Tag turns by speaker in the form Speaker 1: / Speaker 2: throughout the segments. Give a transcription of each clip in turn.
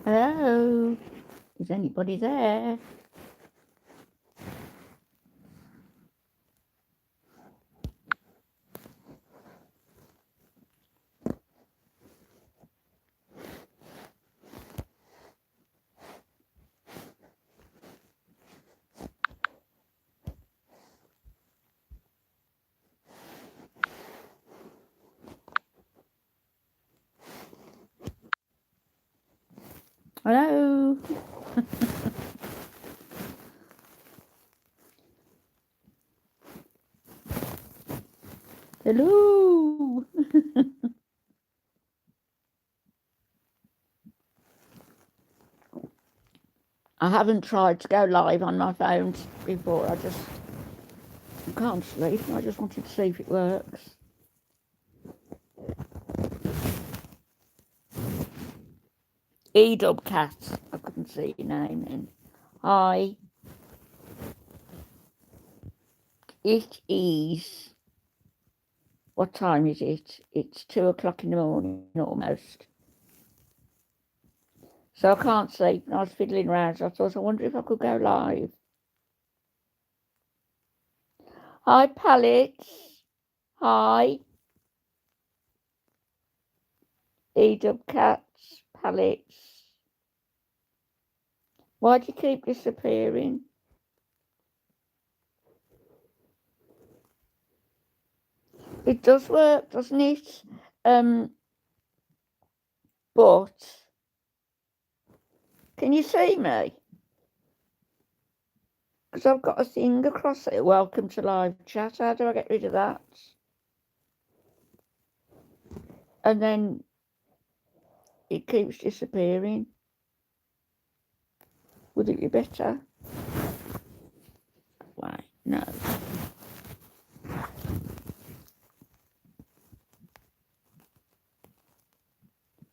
Speaker 1: Hello? Is anybody there? Hello? Hello? I haven't tried to go live on my phone before. I can't sleep. I just wanted to see if it works. Edubcat. I couldn't see your name then. Hi. It is. What time is it? It's 2 o'clock in the morning almost. So I can't sleep, and I was fiddling around. So I thought, I wonder if I could go live. Hi, Pallets. Hi. Edubcats, Pallets. Why do you keep disappearing? It does work, doesn't it? But can you see me? Because I've got a thing across it. Welcome to live chat. How do I get rid of that? And then it keeps disappearing. Would it be better? Why? No.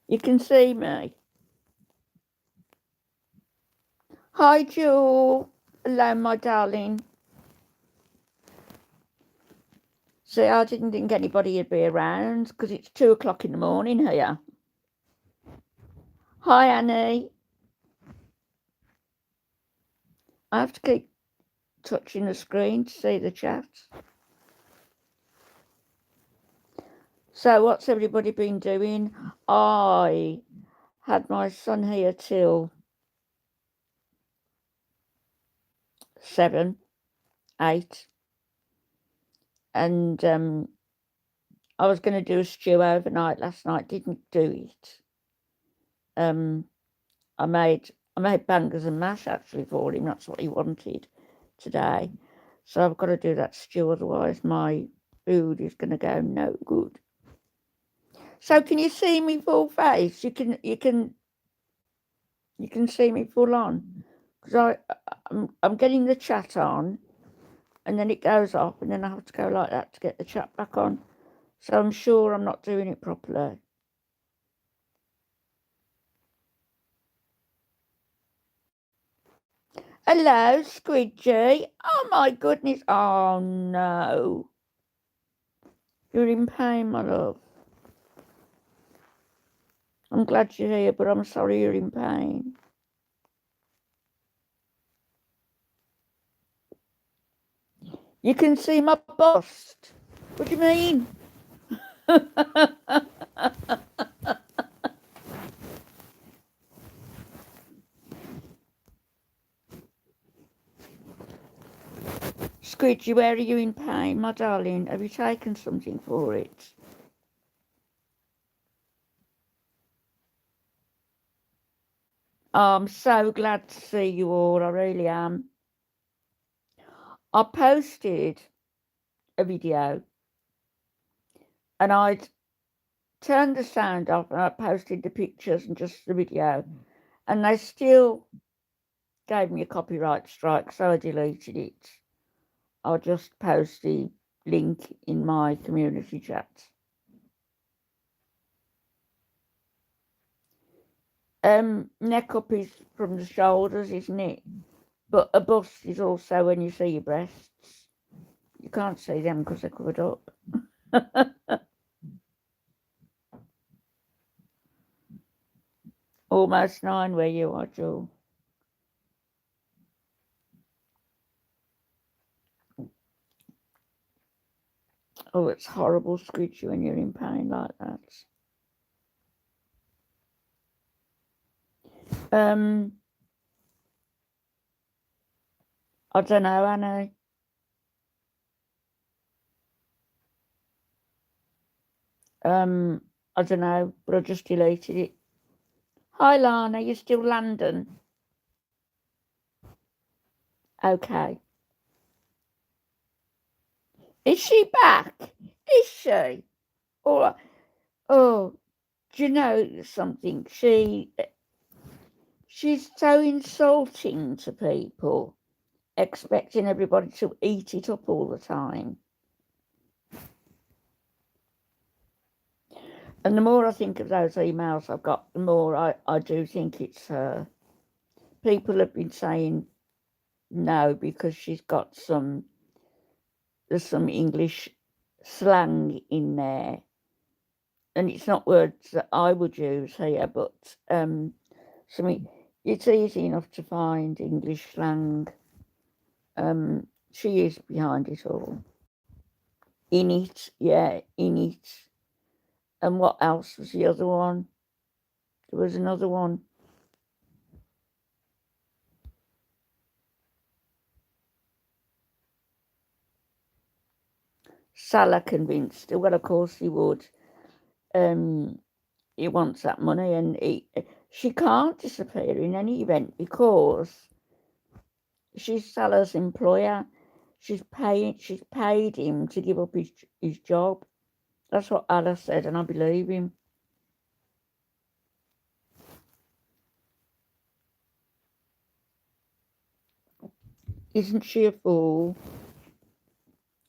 Speaker 1: You can see me. Hi, Jewel. Hello, my darling. See, I didn't think anybody would be around because it's 2 o'clock in the morning here. Hi, Annie. I have to keep touching the screen to see the chat. So what's everybody been doing? I had my son here till 7, 8. And I was going to do a stew overnight last night, didn't do it. I made bangers and mash actually for him. That's what he wanted today. So I've got to do that stew, otherwise my food is going to go no good. So can you see me full face? You can see me full on, because I'm getting the chat on, and then it goes off, and then I have to go like that to get the chat back on. So I'm sure I'm not doing it properly. Hello, Squidgy. Oh my goodness. Oh no. You're in pain, my love. I'm glad you're here, but I'm sorry you're in pain. You can see my bust. What do you mean? Squidgy, where are you in pain, my darling? Have you taken something for it? Oh, I'm so glad to see you all. I really am. I posted a video and I'd turned the sound off and I posted the pictures and just the video, and they still gave me a copyright strike, so I deleted it. I'll just post the link in my community chat. Neck up is from the shoulders, isn't it? But a bust is also when you see your breasts. You can't see them because they're covered up. Almost 9 where you are, Jewel. Oh, it's horrible, Squidgy, when you're in pain like that. I don't know, Annie. I don't know, but I just deleted it. Hi, Lana, you still London? Okay. Is she back? Is she? Or, oh, do you know something? She's so insulting to people, expecting everybody to eat it up all the time. And the more I think of those emails I've got, the more I do think it's her. People have been saying no because she's got there's some English slang in there. And it's not words that I would use here, but something, it's easy enough to find English slang. She is behind it all. In it, yeah, in it. And what else was the other one? There was another one. Salah convinced. Well, of course he would. He wants that money, and she can't disappear in any event because she's Salah's employer. She's paid him to give up his job. That's what Allah said, and I believe him. Isn't she a fool?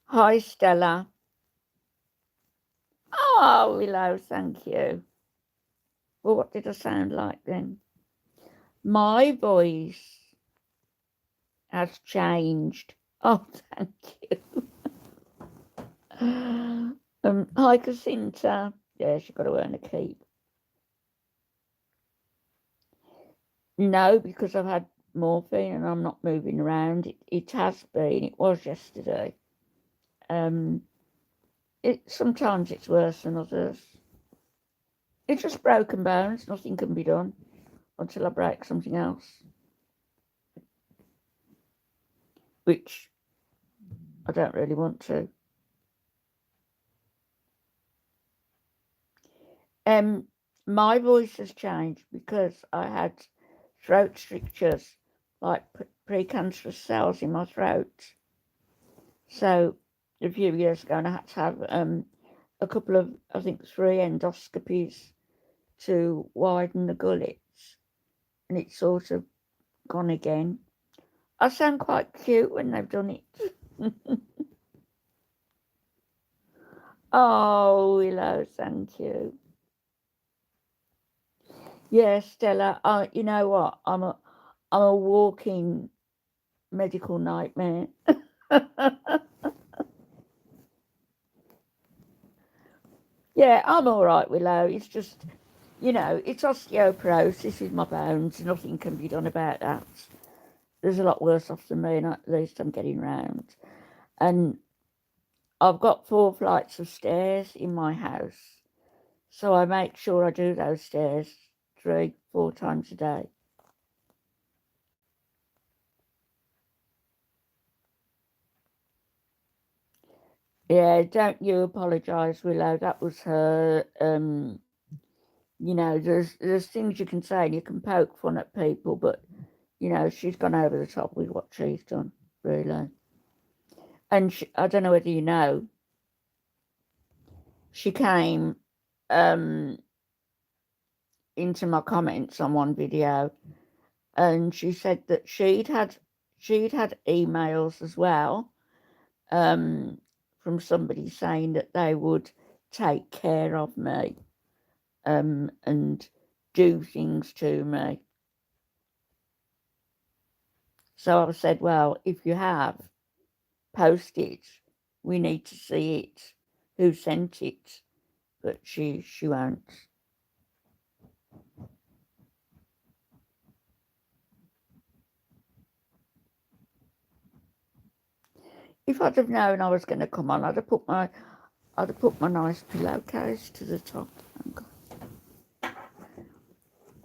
Speaker 1: Hi, Stella. Oh, Willow, thank you. Well, what did I sound like then? My voice has changed. Oh, thank you. Hi, Casinta. Yeah, she's got to earn a keep. No, because I've had morphine and I'm not moving around. It has been. It was yesterday. Sometimes it's worse than others. It's just broken bones. Nothing can be done until I break something else, which I don't really want to. My voice has changed because I had throat strictures, like precancerous cells in my throat. So a few years ago, and I had to have a couple of, I think, 3 endoscopies to widen the gullets, and it's sort of gone again. I sound quite cute when they've done it. Oh, Willow, thank you. Yeah, Stella. You know what? I'm a walking medical nightmare. Yeah, I'm all right, Willow. It's just, it's osteoporosis in my bones. Nothing can be done about that. There's a lot worse off than me, and at least I'm getting round. And I've got 4 flights of stairs in my house, so I make sure I do those stairs 3, 4 times a day. Yeah, don't you apologise, Willow. That was her. There's things you can say and you can poke fun at people, but she's gone over the top with what she's done, really. And I don't know whether you know, she came into my comments on one video, and she said that she'd had emails as well from somebody saying that they would take care of me and do things to me. So I said, well, if you have, post it. We need to see it. Who sent it? But she won't. If I'd have known I was going to come on, I'd have put my nice pillowcase to the top.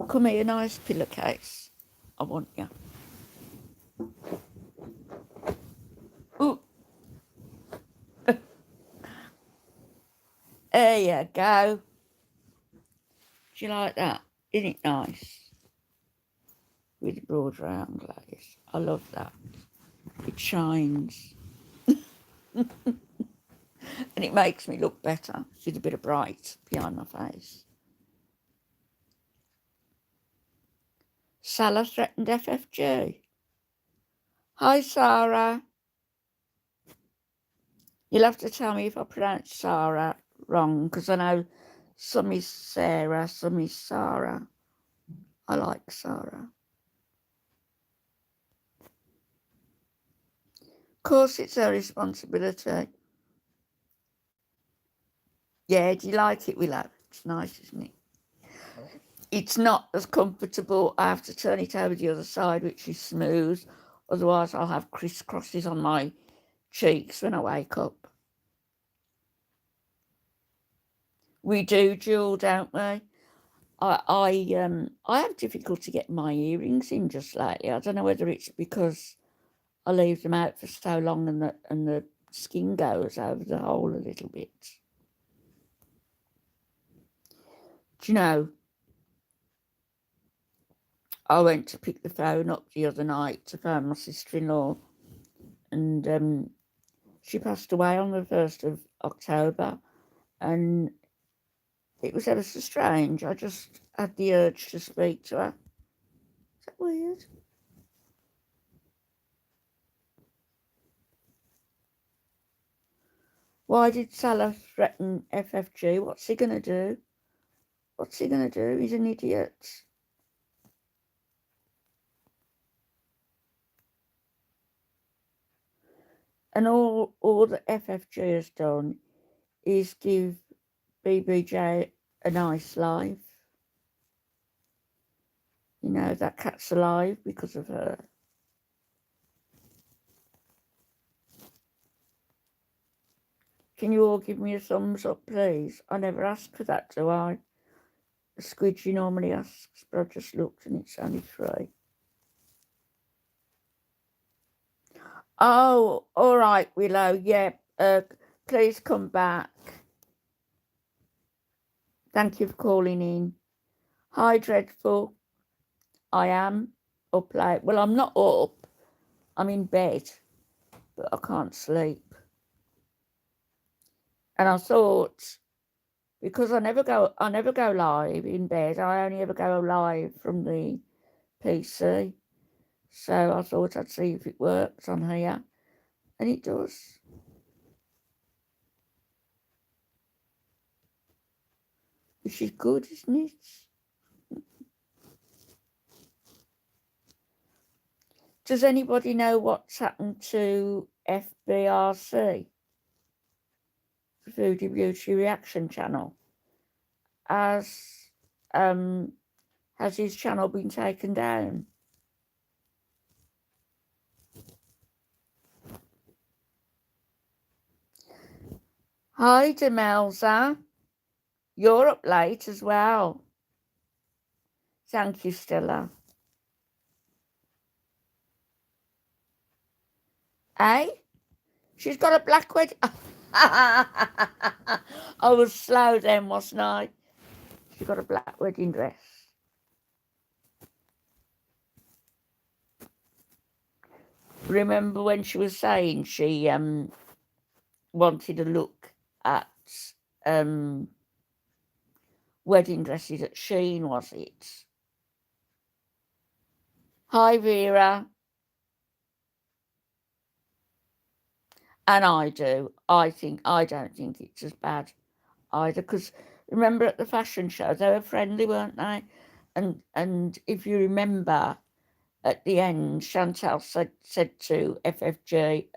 Speaker 1: Come here, nice pillowcase. I want you. Ooh. There you go. Do you like that? Isn't it nice? With broad round glaze. I love that. It shines. And it makes me look better with a bit of bright behind my face. Salah threatened FFG. Hi, Sarah. You'll have to tell me if I pronounce Sarah wrong, because I know some is Sarah, some is Sarah. I like Sarah. Of course, it's her responsibility. Yeah, do you like it, Willow? It's nice, isn't it? It's not as comfortable. I have to turn it over the other side, which is smooth. Otherwise, I'll have crisscrosses on my cheeks when I wake up. We do, Jewel, don't we? I have difficulty getting my earrings in just lately. I don't know whether it's because I leave them out for so long and the skin goes over the hole a little bit. Do you know, I went to pick the phone up the other night to phone my sister-in-law, and she passed away on the 1st of October, and it was ever so strange. I just had the urge to speak to her. Is that weird? Why did Salah threaten FFG? What's he going to do? What's he going to do? He's an idiot. And all that FFG has done is give BBJ a nice life. You know, that cat's alive because of her. Can you all give me a thumbs up, please? I never ask for that, do I? The Squidgy normally asks, but I just looked and it's only 3. Oh, all right, Willow. Yeah, please come back. Thank you for calling in. Hi, Dreadful. I am up late. Well, I'm not up. I'm in bed, but I can't sleep. And I thought, because I never go live in bed. I only ever go live from the PC. So I thought I'd see if it works on here, and it does. Which is good, isn't it? Does anybody know what's happened to FBRC? Foodie Beauty Reaction Channel? Has his channel been taken down? Hi, Demelza. You're up late as well. Thank you, Stella. Eh? She's got a black wedding. I was slow then, wasn't I? She got a black wedding dress. Remember when she was saying she wanted a look at wedding dresses at Shein, was it? Hi, Vera. And I do. I don't think it's as bad either, because remember at the fashion show they were friendly, weren't they? And if you remember, at the end, Chantal said to FFG,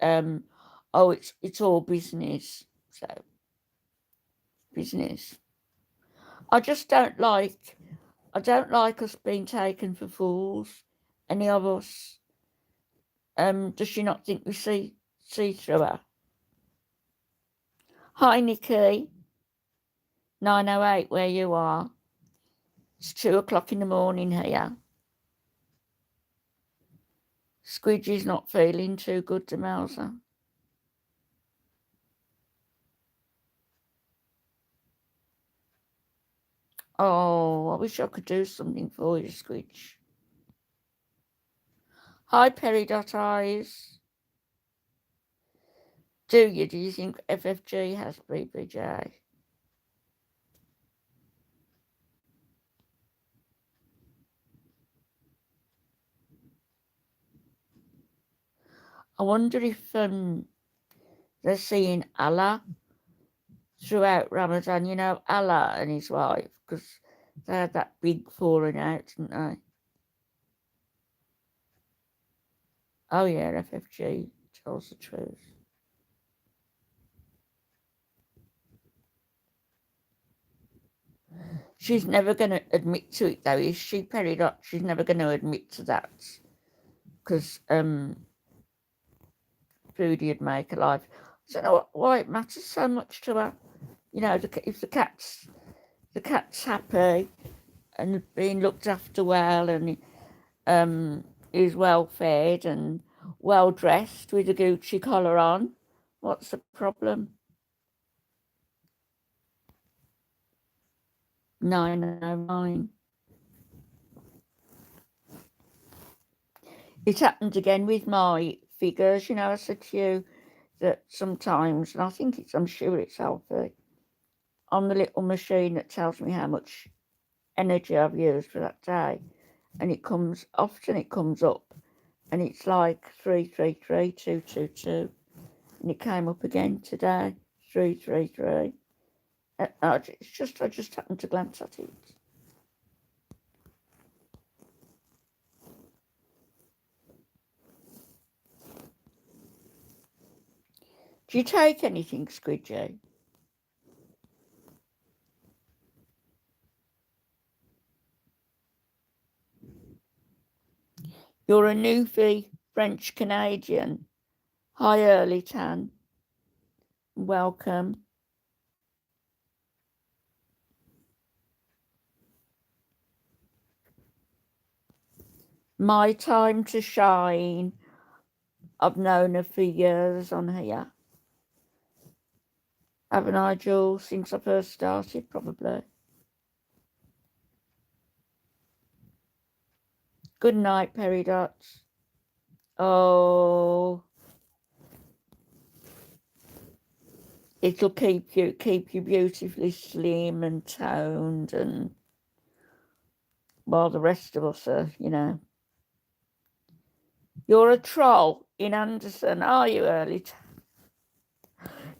Speaker 1: "Oh, it's all business." So business. I don't like us being taken for fools. Any of us. Does she not think we see see through her. Hi, Nikki. 9:08 where you are. It's 2:00 in the morning here. Squidgy's not feeling too good, Demelza. Oh, I wish I could do something for you, Squidge. Hi, Peridot Eyes. Do you think FFG has BBJ? I wonder if they're seeing Allah throughout Ramadan. You know, Allah and his wife, because they had that big falling out, didn't they? Oh, yeah, FFG tells the truth. She's never going to admit to it, though, is she, Peridot? She's never going to admit to that, because Foodie would make her life. I don't know why it matters so much to her. You know, if the cat's happy and being looked after well and is well fed and well dressed with a Gucci collar on, what's the problem? 909. It happened again with my figures. You know, I said to you that sometimes, and I think I'm sure it's healthy, on the little machine that tells me how much energy I've used for that day, and it comes up, and it's like 333,222, and it came up again today, 333. I just happened to glance at it. Do you take anything, Squidgy? You're a newfie French Canadian. Hi, Early Tan. Welcome. My time to shine. I've known her for years on here. Haven't I, Jules, since I first started, probably. Good night, Peridots. Oh, it'll keep you beautifully slim and toned, and while the rest of us are, you know. You're a troll in Anderson, are you, Early?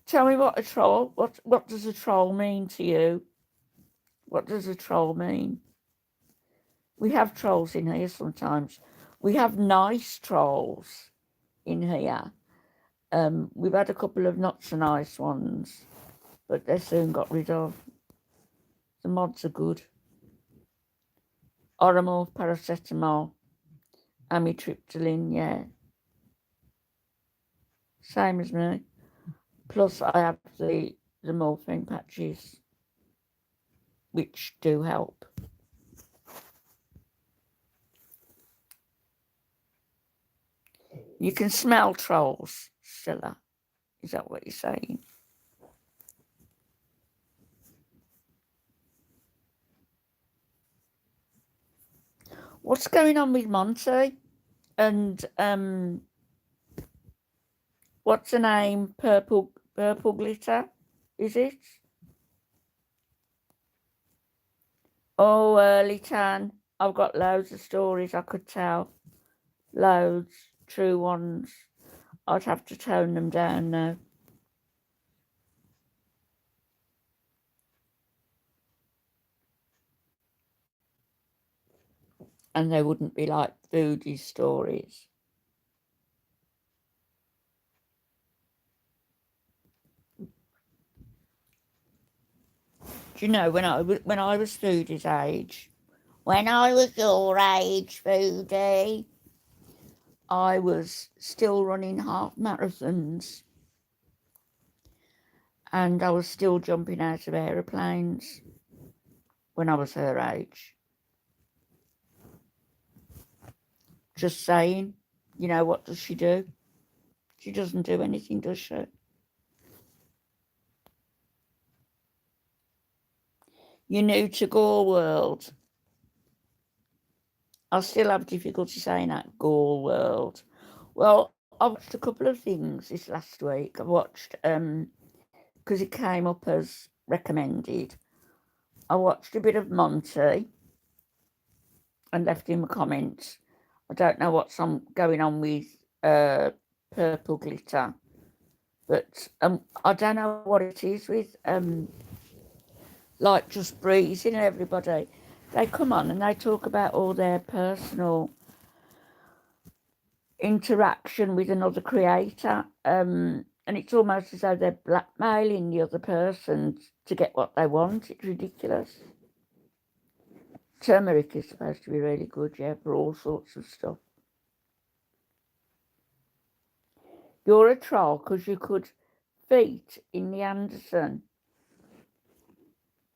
Speaker 1: Tell me what a troll. What does a troll mean to you? What does a troll mean? We have trolls in here sometimes. We have nice trolls in here. We've had a couple of not so nice ones, but they're soon got rid of. The mods are good. Oramorph, paracetamol, amitriptyline, yeah. Same as me. Plus I have the morphine patches, which do help. You can smell trolls, Stella. Is that what you're saying? What's going on with Monty? And what's the name? Purple Glitter, is it? Oh, Early Tan. I've got loads of stories I could tell. Loads, true ones. I'd have to tone them down now. And they wouldn't be like Foodie's stories. Do you know, when I was Foodie's age, when I was your age, Foodie, I was still running half marathons and I was still jumping out of aeroplanes when I was her age. Just saying, you know, what does she do? She doesn't do anything, does she? You're new to Gore World. I still have difficulty saying that, Gore World. Well, I watched a couple of things this last week. I watched, because it came up as recommended, I watched a bit of Monty and left him a comment. I don't know what's going on with Purple Glitter, but I don't know what it is with like Just Breezing and everybody. They come on and they talk about all their personal interaction with another creator, and it's almost as though they're blackmailing the other person to get what they want. It's ridiculous. Turmeric is supposed to be really good, yeah, for all sorts of stuff. You're a troll because you could feet in the Anderson.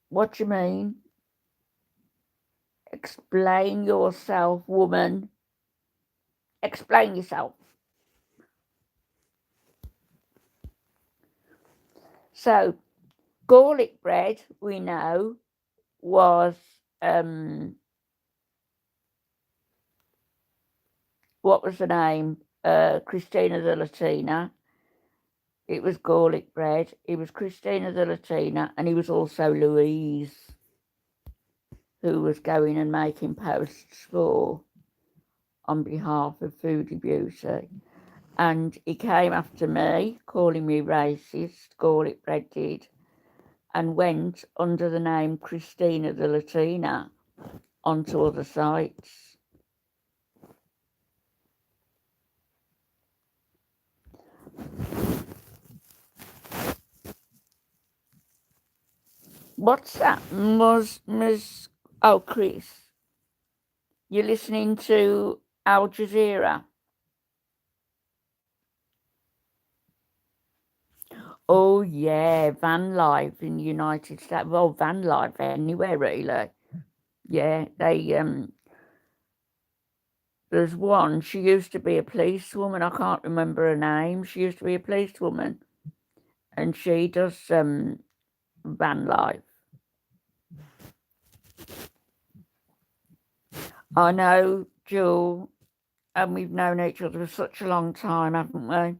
Speaker 1: What do you mean? Explain yourself, woman. Explain yourself. So, garlic bread, we know, was what was the name? Christina the Latina. It was garlic bread. It was Christina the Latina, and he was also Louise, who was going and making posts on behalf of Foodie Beauty. And he came after me, calling me racist, garlic bread did, and went under the name Christina the Latina onto other sites. What's that? Oh, Chris. You're listening to Al Jazeera? Oh, yeah, van life in the United States. Well, van life anywhere, really. Yeah, there's one. She used to be a policewoman. I can't remember her name. She used to be a policewoman. And she does van life. I know, Jewel, and we've known each other for such a long time, haven't we?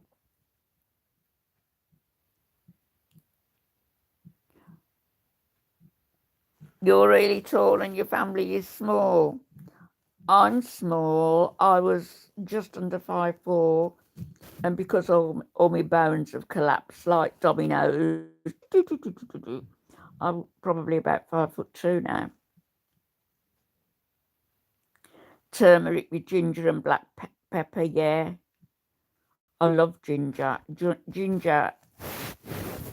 Speaker 1: You're really tall and your family is small. I'm small. I was just under 5'4", and because all my bones have collapsed like dominoes, I'm probably about 5'2" now. Turmeric with ginger and black pepper, yeah. I love ginger. Ginger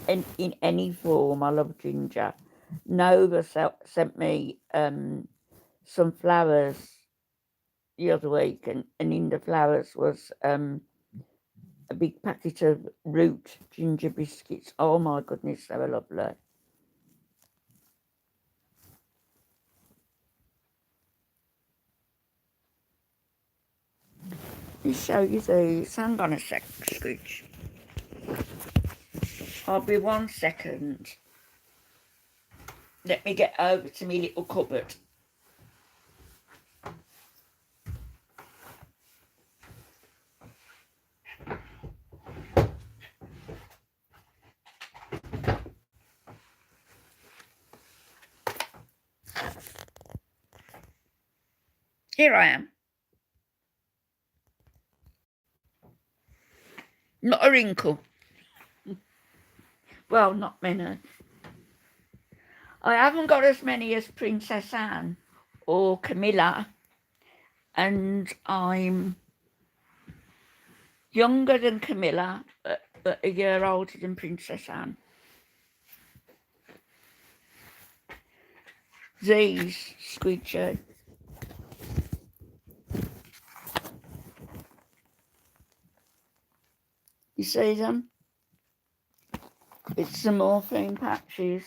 Speaker 1: in any form, I love ginger. Nova sent me some flowers the other week, and in the flowers was a big packet of root ginger biscuits. Oh my goodness, they were lovely. Let me show you these. Hang on a sec, Scooch. I'll be 1 second. Let me get over to my little cupboard. Here I am. Not a wrinkle. Well, not many. I haven't got as many as Princess Anne or Camilla, and I'm younger than Camilla, but a year older than Princess Anne. These, Squidgy. You see them? It's the morphine patches,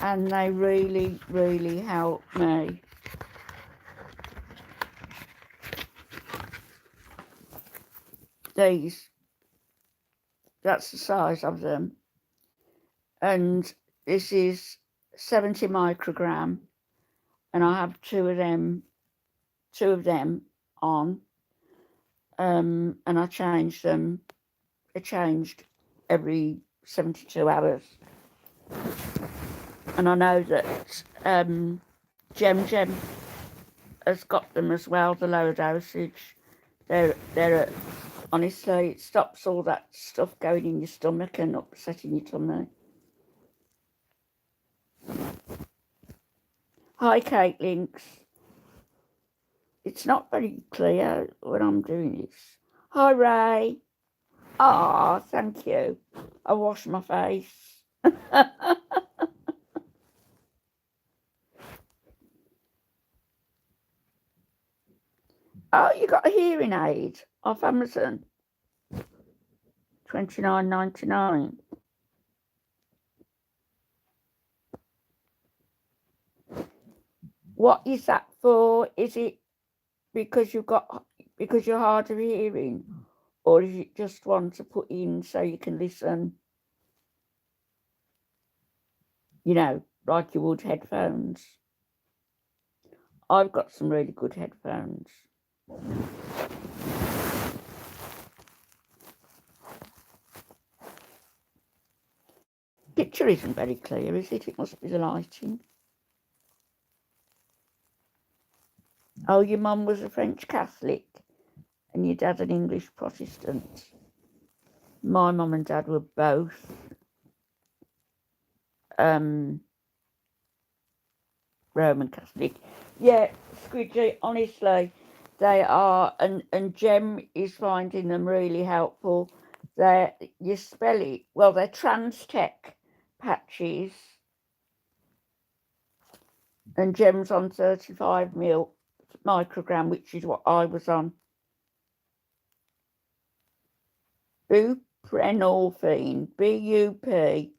Speaker 1: and they really, really help me. These, that's the size of them. And this is 70 microgram, and I have two of them on, and I change them. They're changed every 72 hours. And I know that Gem has got them as well, the lower dosage. They're honestly, it stops all that stuff going in your stomach and upsetting your tummy. Hi, Kate Links. It's not very clear when I'm doing this. Hi, Ray. Ah, thank you. I wash my face. Oh, you got a hearing aid off Amazon. $29.99. What is that for? Is it because you're hard of hearing, or is it just one to put in so you can listen? You know, like you would headphones. I've got some really good headphones. Picture isn't very clear, is it? It must be the lighting. Oh, your mum was a French Catholic and your dad an English Protestant. My mum and dad were both Roman Catholic. Yeah, Squidgy, honestly, they are, and Gem is finding them really helpful. You spell it, well, they're Transtech patches, and Gem's on 35 microgram, which is what I was on. Buprenorphine, Buprenorphine.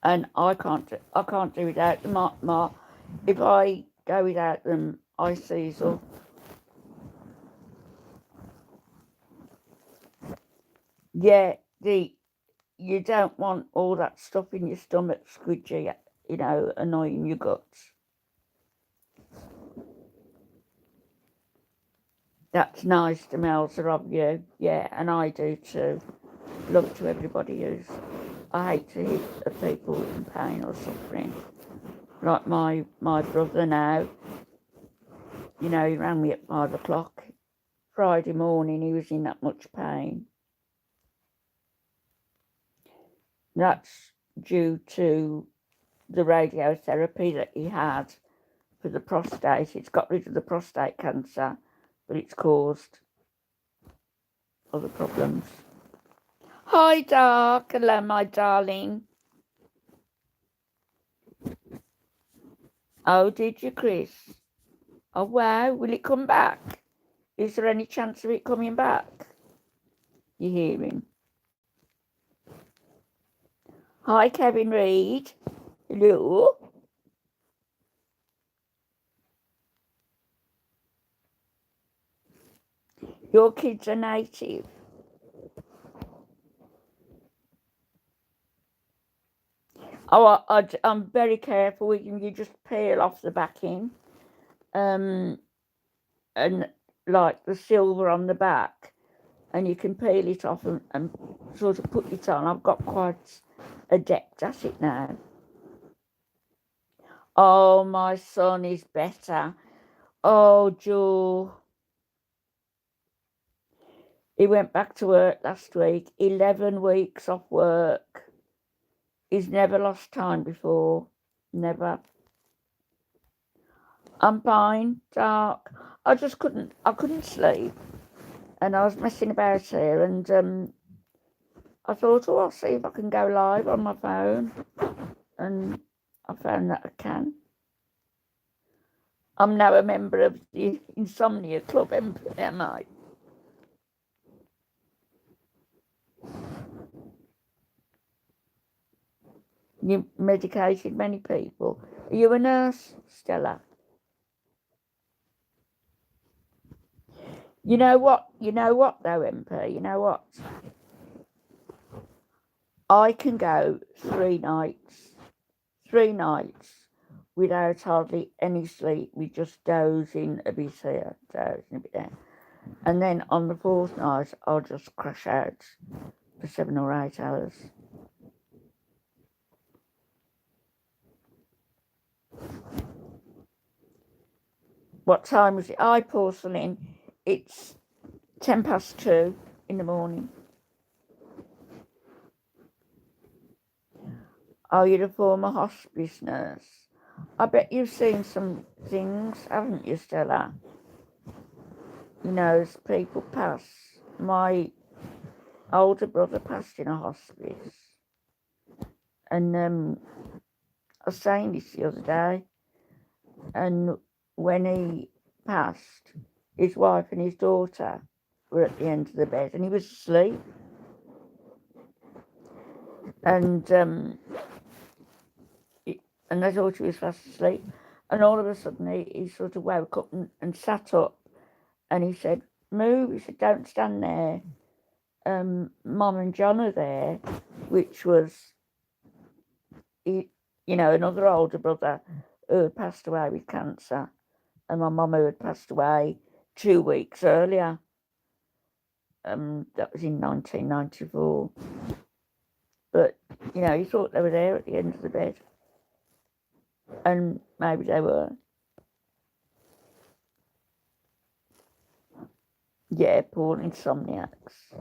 Speaker 1: And I can't do without them. If I go without them, I seasel. Yeah, you don't want all that stuff in your stomach, Squidgy, you know, annoying your guts. That's nice, Demelza, of you. Yeah, and I do too. Love to everybody I hate to hear people in pain or suffering. Like my brother now, you know, he rang me at 5 o'clock. Friday morning, he was in that much pain. That's due to the radiotherapy that he had for the prostate. It's got rid of the prostate cancer, but it's caused other problems. Hi, Dark. Hello, my darling. Oh, did you, Chris? Oh, wow. Will it come back? Is there any chance of it coming back? You hear him? Hi, Kevin Reid. Hello. Your kids are native. Oh, I'm very careful with them. You just peel off the backing, and like the silver on the back, and you can peel it off and sort of put it on. I've got quite adept at it now. Oh, my son is better. Oh, Joe. He went back to work last week. 11 weeks off work. He's never lost time before. Never. I'm fine, Dark. I couldn't sleep. And I was messing about here, and I thought, oh, I'll see if I can go live on my phone. And I found that I can. I'm now a member of the Insomnia Club, am I? You medicated many people. Are you a nurse, Stella? You know what? You know what, though, MP? You know what? I can go 3 nights without hardly any sleep, with just dozing a bit here, dozing a bit there. And then on the 4th night, I'll just crash out for 7 or 8 hours. What time is it? Porcelain. It's 2:10 in the morning. Are you the former hospice nurse? I bet you've seen some things, haven't you, Stella? You know, as people pass. My older brother passed in a hospice. And I was saying this the other day. And when he passed, his wife and his daughter were at the end of the bed, and he was asleep. And they thought he was fast asleep. And all of a sudden, he sort of woke up and sat up. And he said, "Move." He said, "Don't stand there. Mum and John are there," which was, another older brother who had passed away with cancer. And my mum, who had passed away 2 weeks earlier. That was in 1994. But, he thought they were there at the end of the bed. And maybe they were. Yeah, poor insomniacs.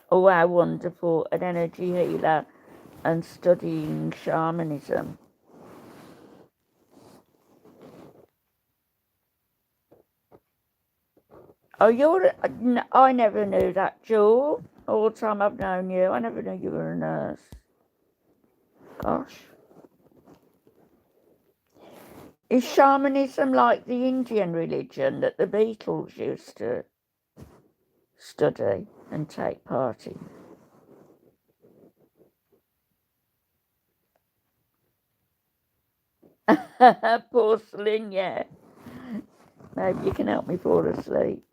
Speaker 1: Oh, how wonderful. An energy healer and studying shamanism. Oh, I never knew that, Jewel. All the time I've known you, I never knew you were a nurse. Gosh. Is shamanism like the Indian religion that the Beatles used to study and take part in? Porcelain, yeah. Maybe you can help me fall asleep.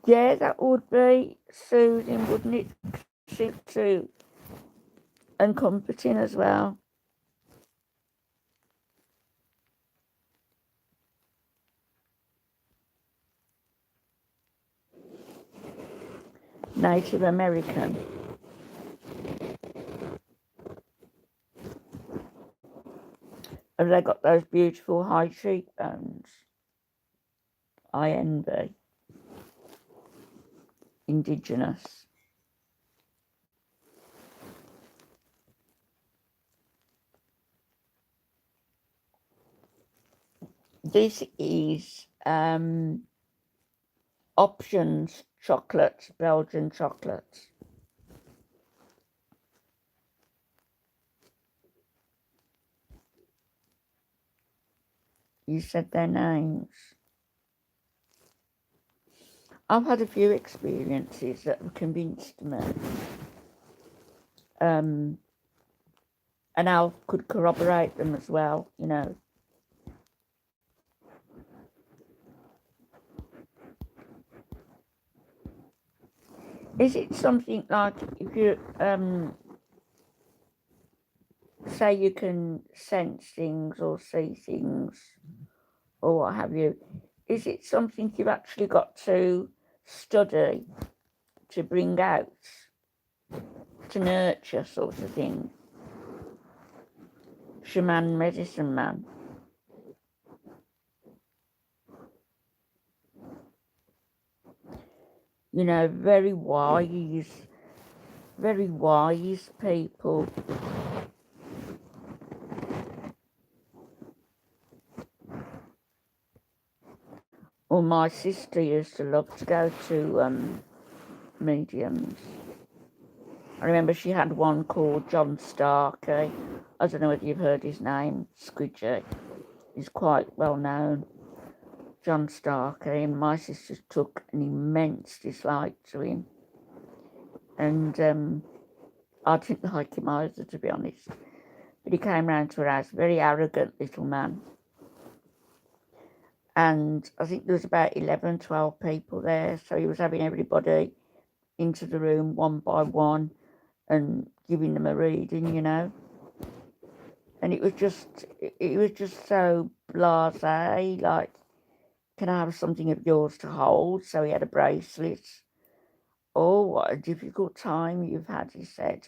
Speaker 1: Yeah, that would be soothing, wouldn't it? Sleep too. And comforting as well. Native American. Have they got those beautiful high cheekbones? I envy. Indigenous. This is Options chocolate, Belgian chocolate. You said their names. I've had a few experiences that have convinced me. And Al could corroborate them as well, Is it something like if you say you can sense things or see things or what have you, is it something you've actually got to study to bring out, to nurture sort of thing? Shaman, medicine man. Very wise people. Well, my sister used to love to go to mediums. I remember she had one called John Starkey. I don't know whether you've heard his name, Squidgy. He's quite well known, John Starkey, and my sister took an immense dislike to him. And I didn't like him either, to be honest. But he came round to her house, very arrogant little man. And I think there was about 11, 12 people there. So he was having everybody into the room one by one and giving them a reading, you know. And it was just so blasé, like, can I have something of yours to hold? So he had a bracelet. Oh, what a difficult time you've had, he said.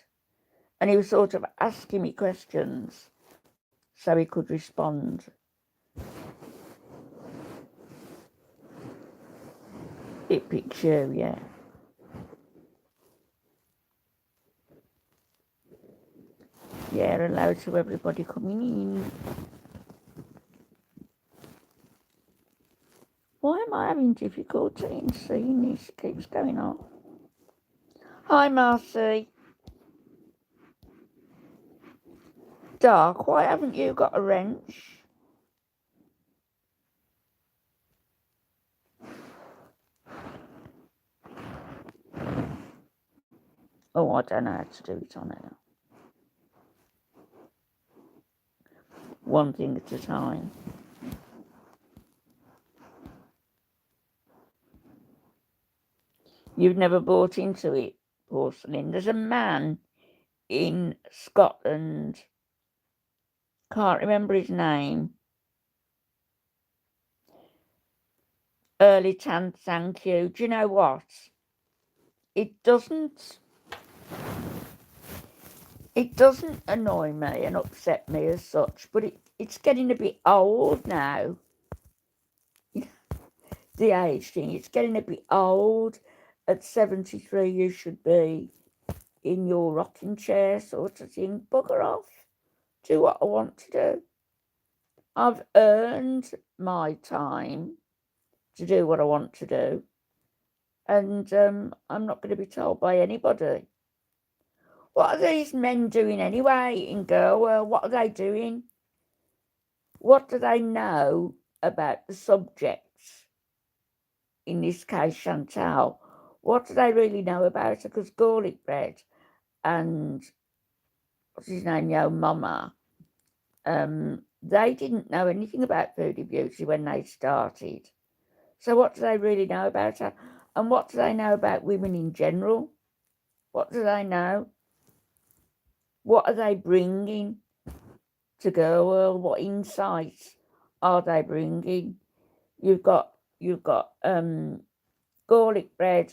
Speaker 1: And he was sort of asking me questions so he could respond. It picked you, yeah. Yeah, hello to everybody coming in. Why am I having difficulty in seeing this? It keeps going off. Hi, Marcy. Dark, why haven't you got a wrench? Oh, I don't know how to do it on it. One thing at a time. You've never bought into it, porcelain. There's a man in Scotland, can't remember his name. Early Tan, thank you. Do you know what? It doesn't annoy me and upset me as such, but it's getting a bit old now. The age thing, it's getting a bit old. At 73, you should be in your rocking chair sort of thing. Bugger off. Do what I want to do. I've earned my time to do what I want to do. And I'm not going to be told by anybody. What are these men doing anyway in Girl World? What are they doing? What do they know about the subjects? In this case, Chantal. What do they really know about her? Because Garlic Bread and what's his name, Yo Mama, they didn't know anything about Foodie Beauty when they started. So what do they really know about her? And what do they know about women in general? What do they know? What are they bringing to Girl World? What insights are they bringing? You've got Garlic Bread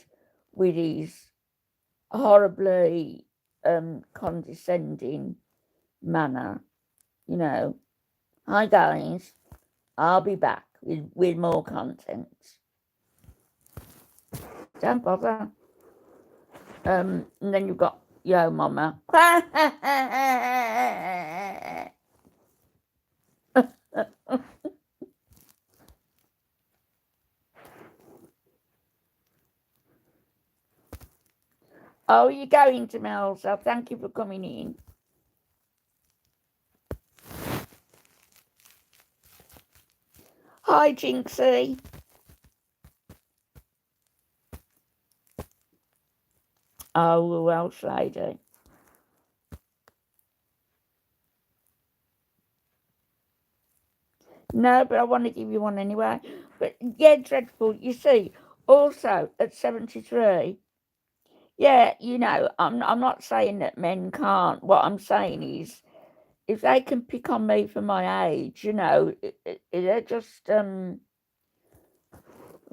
Speaker 1: with his horribly condescending manner, you know. Hi guys, I'll be back with more content. Don't bother. And then you've got Yo Mama. Oh, you're going to Melsa. Thank you for coming in. Hi, Jinxie. Oh, the Welsh lady. No, but I want to give you one anyway. But yeah, dreadful. You see, also at 73, yeah, you know, I'm not saying that men can't. What I'm saying is, if they can pick on me for my age, you know, they're just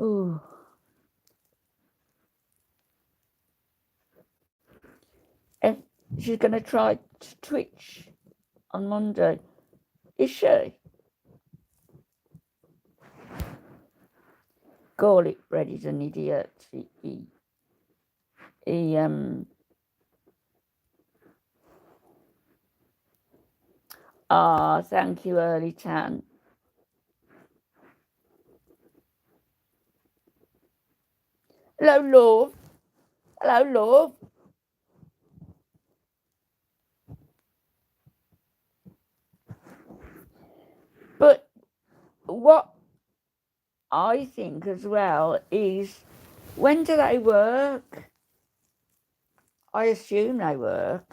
Speaker 1: ooh. And she's going to try to Twitch on Monday, is she? Garlic Bread is an idiot. He thank you, Early Tan. Hello, love. Hello, love. what I think as well is, when do they work? I assume they work.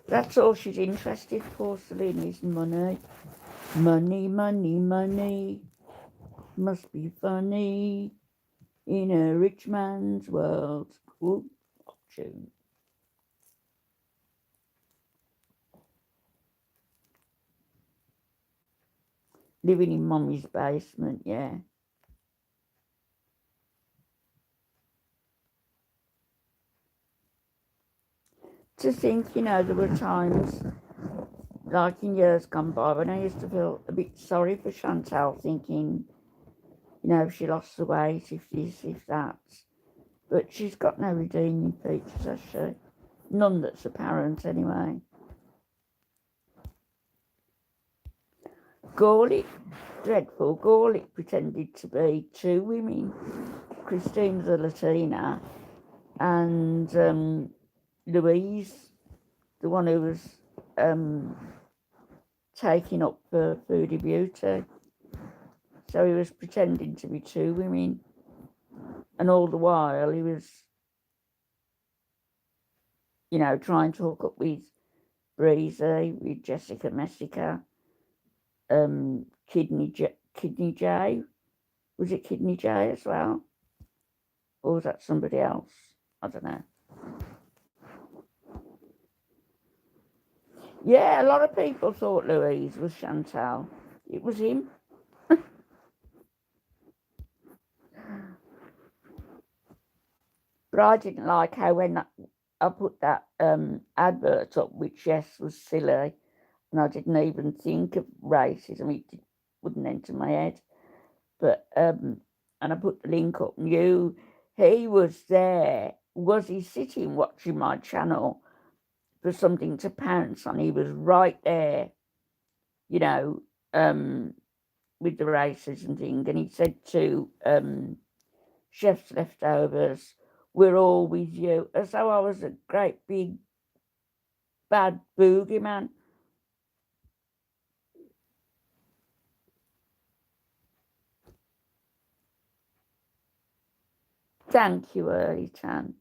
Speaker 1: That's all she's interested, Porcelain, is money. Money, money, money. Must be funny in a rich man's world. Ooh, tune. Living in Mummy's basement, yeah. To think, there were times, like in years gone by, when I used to feel a bit sorry for Chantal, thinking, if she lost the weight, if this, if that. But she's got no redeeming features, has she? None that's apparent, anyway. Gorlick, dreadful. Gorlick pretended to be two women. Christine the Latina and Louise, the one who was taking up for Foodie Beauty. So he was pretending to be two women. And all the while he was, trying to hook up with Breezy, with Jessica Messica, Kidney J. Was it Kidney J as well? Or was that somebody else? I don't know. Yeah, a lot of people thought Louise was Chantal. It was him. But I didn't like how when I put that advert up, which, yes, was silly, and I didn't even think of racism. It wouldn't enter my head. But and I put the link up, and he was there. Was he sitting watching my channel for something to pounce on? He was right there, with the racism thing, and he said to Chef's Leftovers, "We're all with you," as though I was a great big bad boogeyman. Thank you, Early Tan.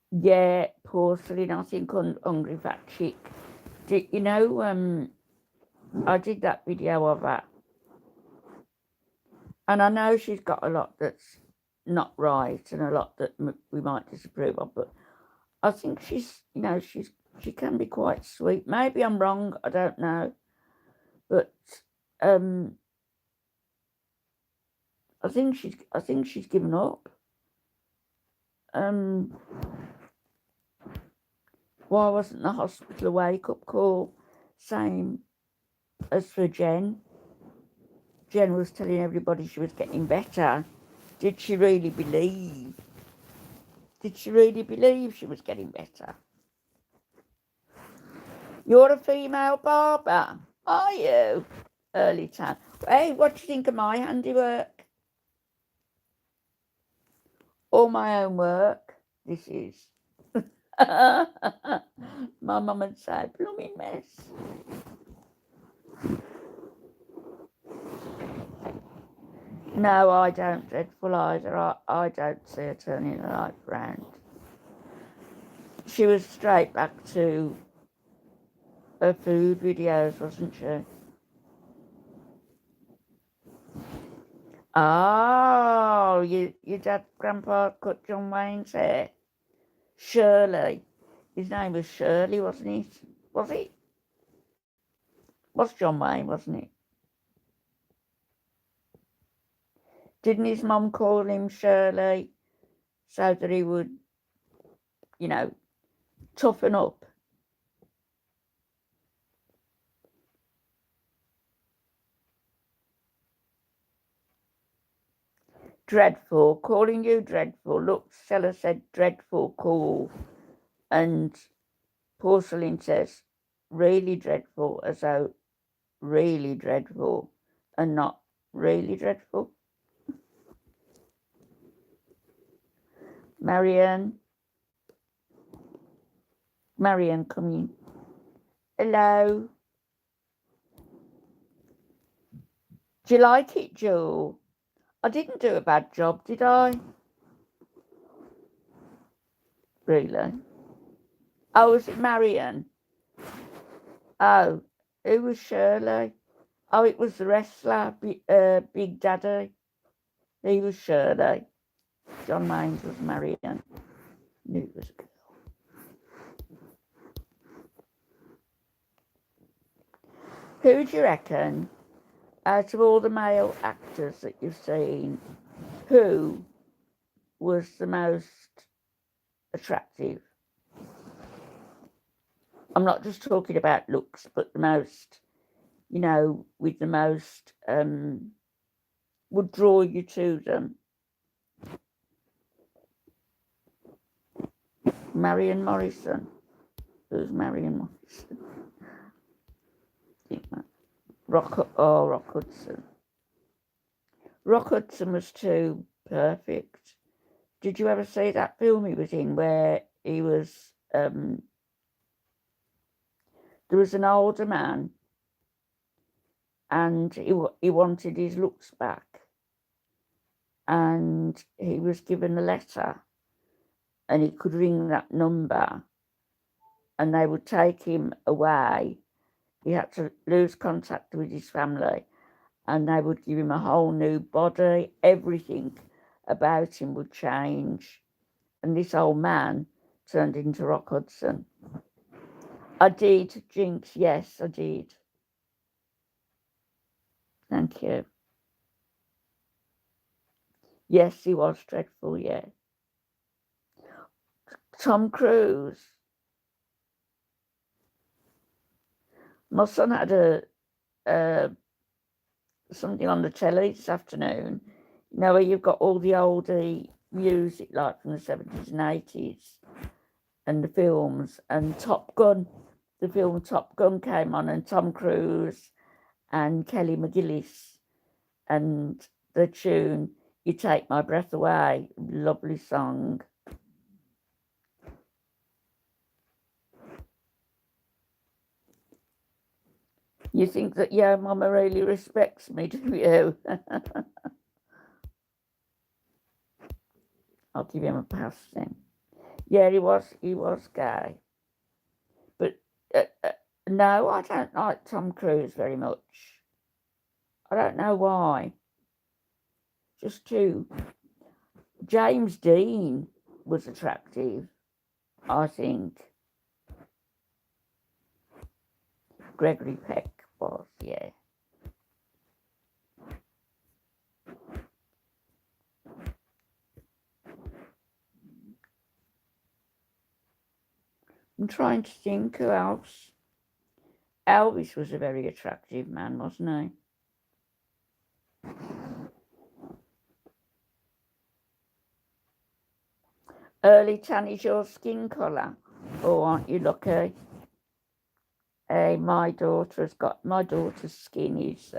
Speaker 1: Yeah, Porcelain, I think, Hungry Fat Chick. I did that video of her, and I know she's got a lot that's not right and a lot that we might disapprove of, but I think she can be quite sweet. Maybe I'm wrong, I don't know, but I think she's given up. Why wasn't the hospital a wake-up call? Same as for Jen. Jen was telling everybody she was getting better. Did she really believe? Did she really believe she was getting better? You're a female barber, are you? Early Tan. Hey, what do you think of my handiwork? All my own work, this is. My mum would say, blooming mess. No, I don't dreadful either. I don't see her turning her life round. She was straight back to her food videos, wasn't she? Oh, your dad, Grandpa cut John Wayne's hair. Shirley. His name was Shirley, wasn't it? Was it? Was John Wayne, wasn't it? Didn't his mum call him Shirley so that he would, toughen up? Dreadful. Calling you dreadful. Look, Stella said dreadful, cool. And Porcelain says really dreadful, as though really dreadful and not really dreadful. Marion, come in. Hello. Do you like it, Joe? I didn't do a bad job, did I? Really? Oh, was it Marion? Oh, who was Shirley? Oh, it was the wrestler, Big Daddy. He was Shirley. John Maynes was Marion. Knew it was a girl. Who do you reckon, out of all the male actors that you've seen, who was the most attractive? I'm not just talking about looks, but the most, you know, with the most, would draw you to them. Marion Morrison. Who's Marion Morrison? Rock Hudson. Rock Hudson was too perfect. Did you ever see that film he was in where he was, there was an older man and he wanted his looks back, and he was given a letter and he could ring that number and they would take him away. He had to lose contact with his family and they would give him a whole new body. Everything about him would change. And this old man turned into Rock Hudson. I did, Jinx. Yes, I did. Thank you. Yes, he was dreadful, yeah. Tom Cruise. My son had something on the telly this afternoon, you know, where you've got all the oldie music like from the 70s and 80s and the films, and Top Gun, the film Top Gun came on, and Tom Cruise and Kelly McGillis, and the tune You Take My Breath Away, lovely song. You think that, yeah, Mama really respects me, do you? I'll give him a pass then. Yeah, he was gay. But no, I don't like Tom Cruise very much. I don't know why. Just too. James Dean was attractive, I think. Gregory Peck was, yeah. I'm trying to think who else. Elvis was a very attractive man, wasn't he? Early tan is your skin colour. Oh, aren't you lucky? Hey, my daughter's skin is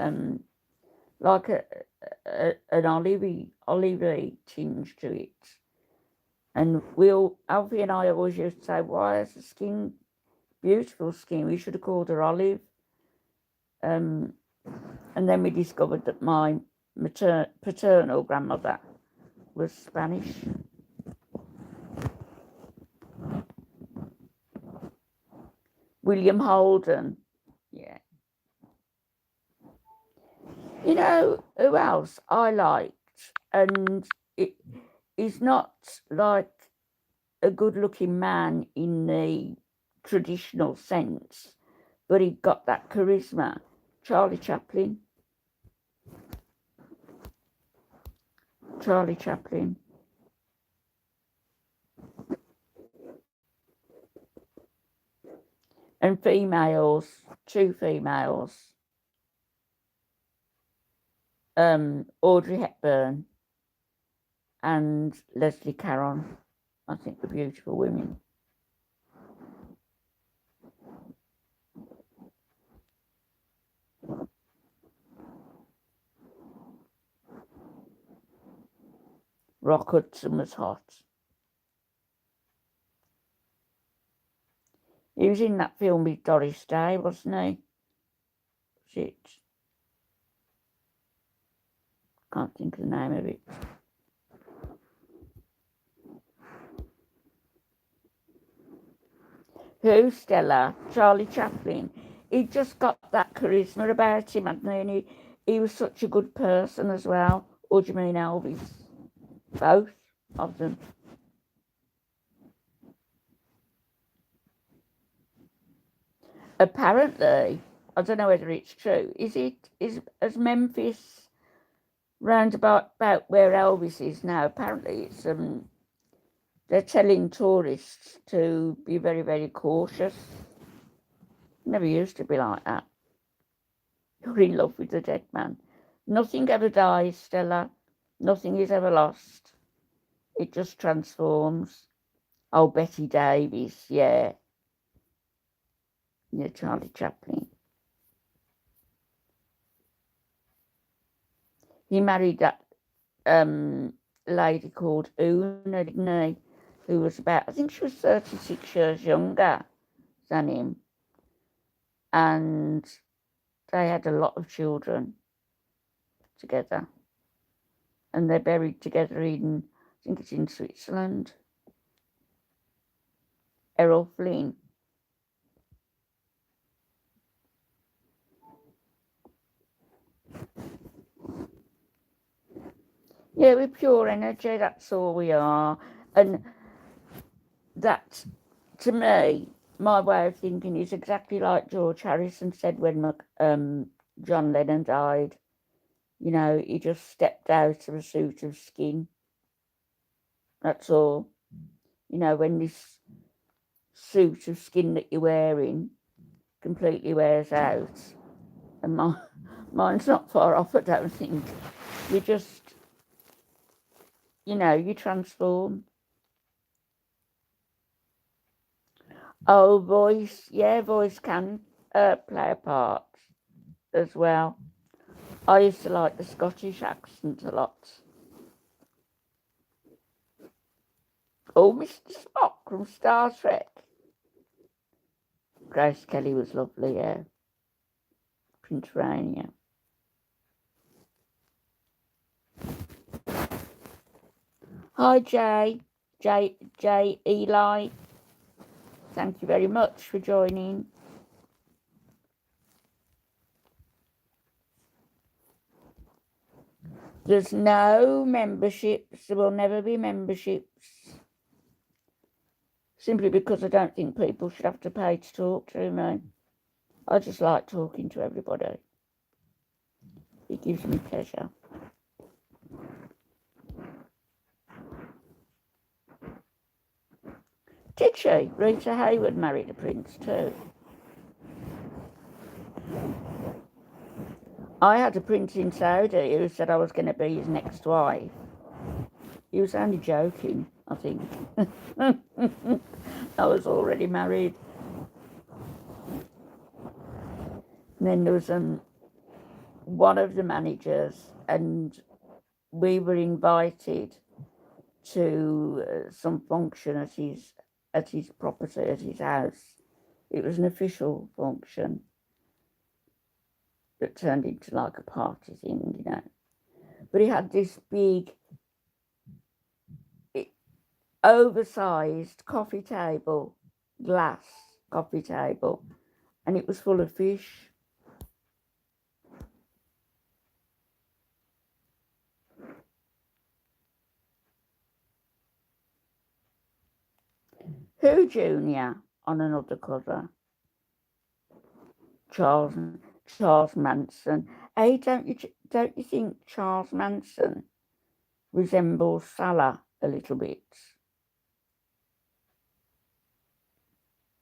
Speaker 1: like an olivey tinge to it. And Alfie and I always used to say, why is the skin, beautiful skin, we should have called her Olive. And then we discovered that my paternal grandmother was Spanish. William Holden, yeah. You know who else I liked? And he's not like a good-looking man in the traditional sense, but he got that charisma. Charlie Chaplin. And females, 2 females. Audrey Hepburn and Leslie Caron. I think they're beautiful women. Rock Hudson was hot. He was in that film with Doris Day, wasn't he? Shit. Can't think of the name of it. Who, Stella? Charlie Chaplin. He just got that charisma about him, hadn't he? And he was such a good person as well. Or do you mean Elvis? Both of them. Apparently, I don't know whether it's true. Is Memphis round about where Elvis is now? Apparently, it's they're telling tourists to be very, very cautious. Never used to be like that. You're in love with the dead man. Nothing ever dies, Stella. Nothing is ever lost. It just transforms. Oh, Betty Davis, yeah. Yeah, Charlie Chaplin. He married that lady called Una, didn't he? Who was about, I think she was 36 years younger than him. And they had a lot of children together. And they're buried together in, I think it's in Switzerland. Errol Flynn. Yeah, we're pure energy, that's all we are. And that, to me, my way of thinking is exactly like George Harrison said when John Lennon died. You know, he just stepped out of a suit of skin. That's all. You know, when this suit of skin that you're wearing completely wears out, and mine's not far off, I don't think. You just, you know, you transform. Oh, voice. Yeah, voice can play a part as well. I used to like the Scottish accent a lot. Oh, Mr. Spock from Star Trek. Grace Kelly was lovely, yeah. Prince Rainier. Hi, Jay Eli. Thank you very much for joining. There's no memberships. There will never be memberships. Simply because I don't think people should have to pay to talk to me. I just like talking to everybody. It gives me pleasure. Did she? Rita Hayward married a prince too. I had a prince in Saudi who said I was going to be his next wife. He was only joking, I think. I was already married. And then there was one of the managers, and we were invited to some function at his property, at his house. It was an official function that turned into like a party thing, you know. But he had this big, oversized coffee table, glass coffee table, and it was full of fish. Who, Junior, on another cover? Charles Manson. Hey, don't you think Charles Manson resembles Salah a little bit?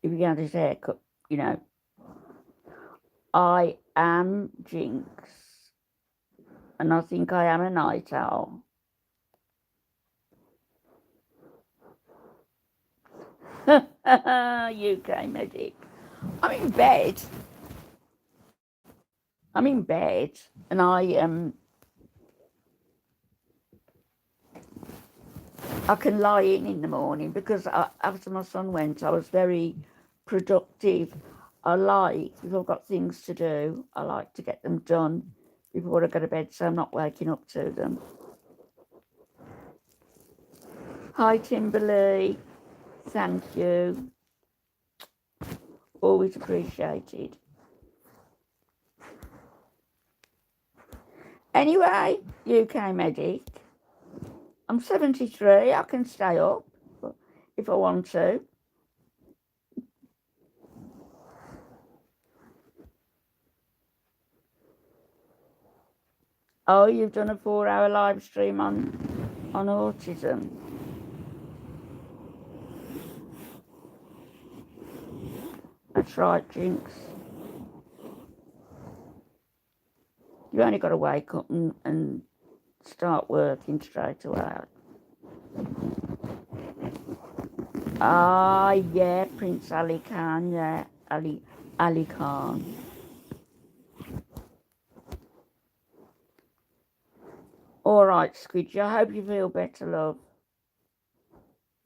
Speaker 1: If he had his hair cut, you know. I am Jinx, and I think I am a night owl. UK medic. I'm in bed, and I can lie in the morning because after my son went, I was very productive. If I've got things to do, I like to get them done before I go to bed, so I'm not waking up to them. Hi, Timberly. Thank you. Always appreciated. Anyway, UK Medic. I'm 73. I can stay up if I want to. Oh, you've done a 4-hour live stream on autism. That's right, Jinx. You only got to wake up and start working straight away. Ah, yeah, Prince Ali Khan, yeah, Ali Khan. All right, Squidgy, I hope you feel better, love.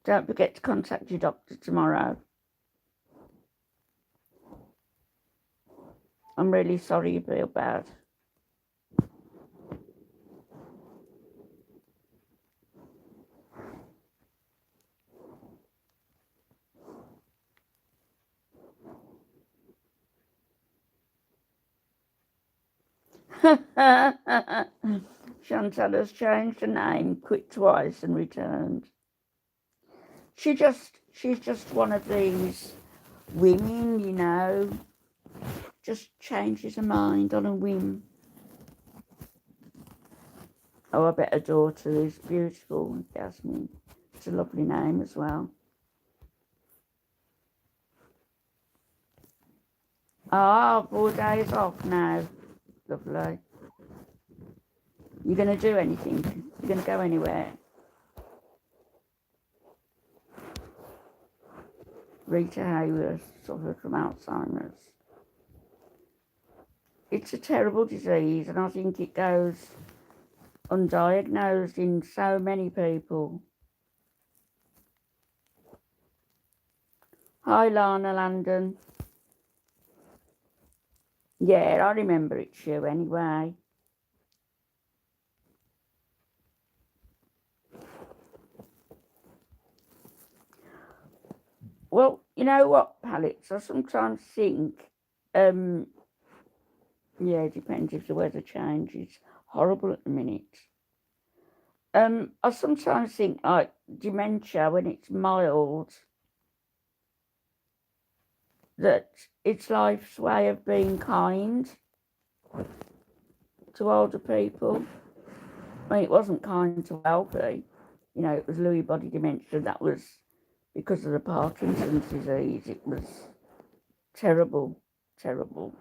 Speaker 1: Don't forget to contact your doctor tomorrow. I'm really sorry you feel bad. Chantal has changed her name, quit twice and returned. She's just one of these women, you know, just changes her mind on a whim. Oh, I bet her daughter is beautiful, Jasmine. It's a lovely name as well. Ah, 4 days off now. Lovely. You going to do anything? You going to go anywhere? Rita Hayworth suffered from Alzheimer's. It's a terrible disease, and I think it goes undiagnosed in so many people. Hi, Lana Landon. Yeah, I remember it's you anyway. Well, you know what, Alex? I sometimes think, yeah, it depends if the weather changes. Horrible at the minute. I sometimes think like dementia when it's mild, that it's life's way of being kind to older people. I mean, it wasn't kind to Alfie. You know, it was Lewy body dementia. That was because of the Parkinson's disease. It was terrible, terrible.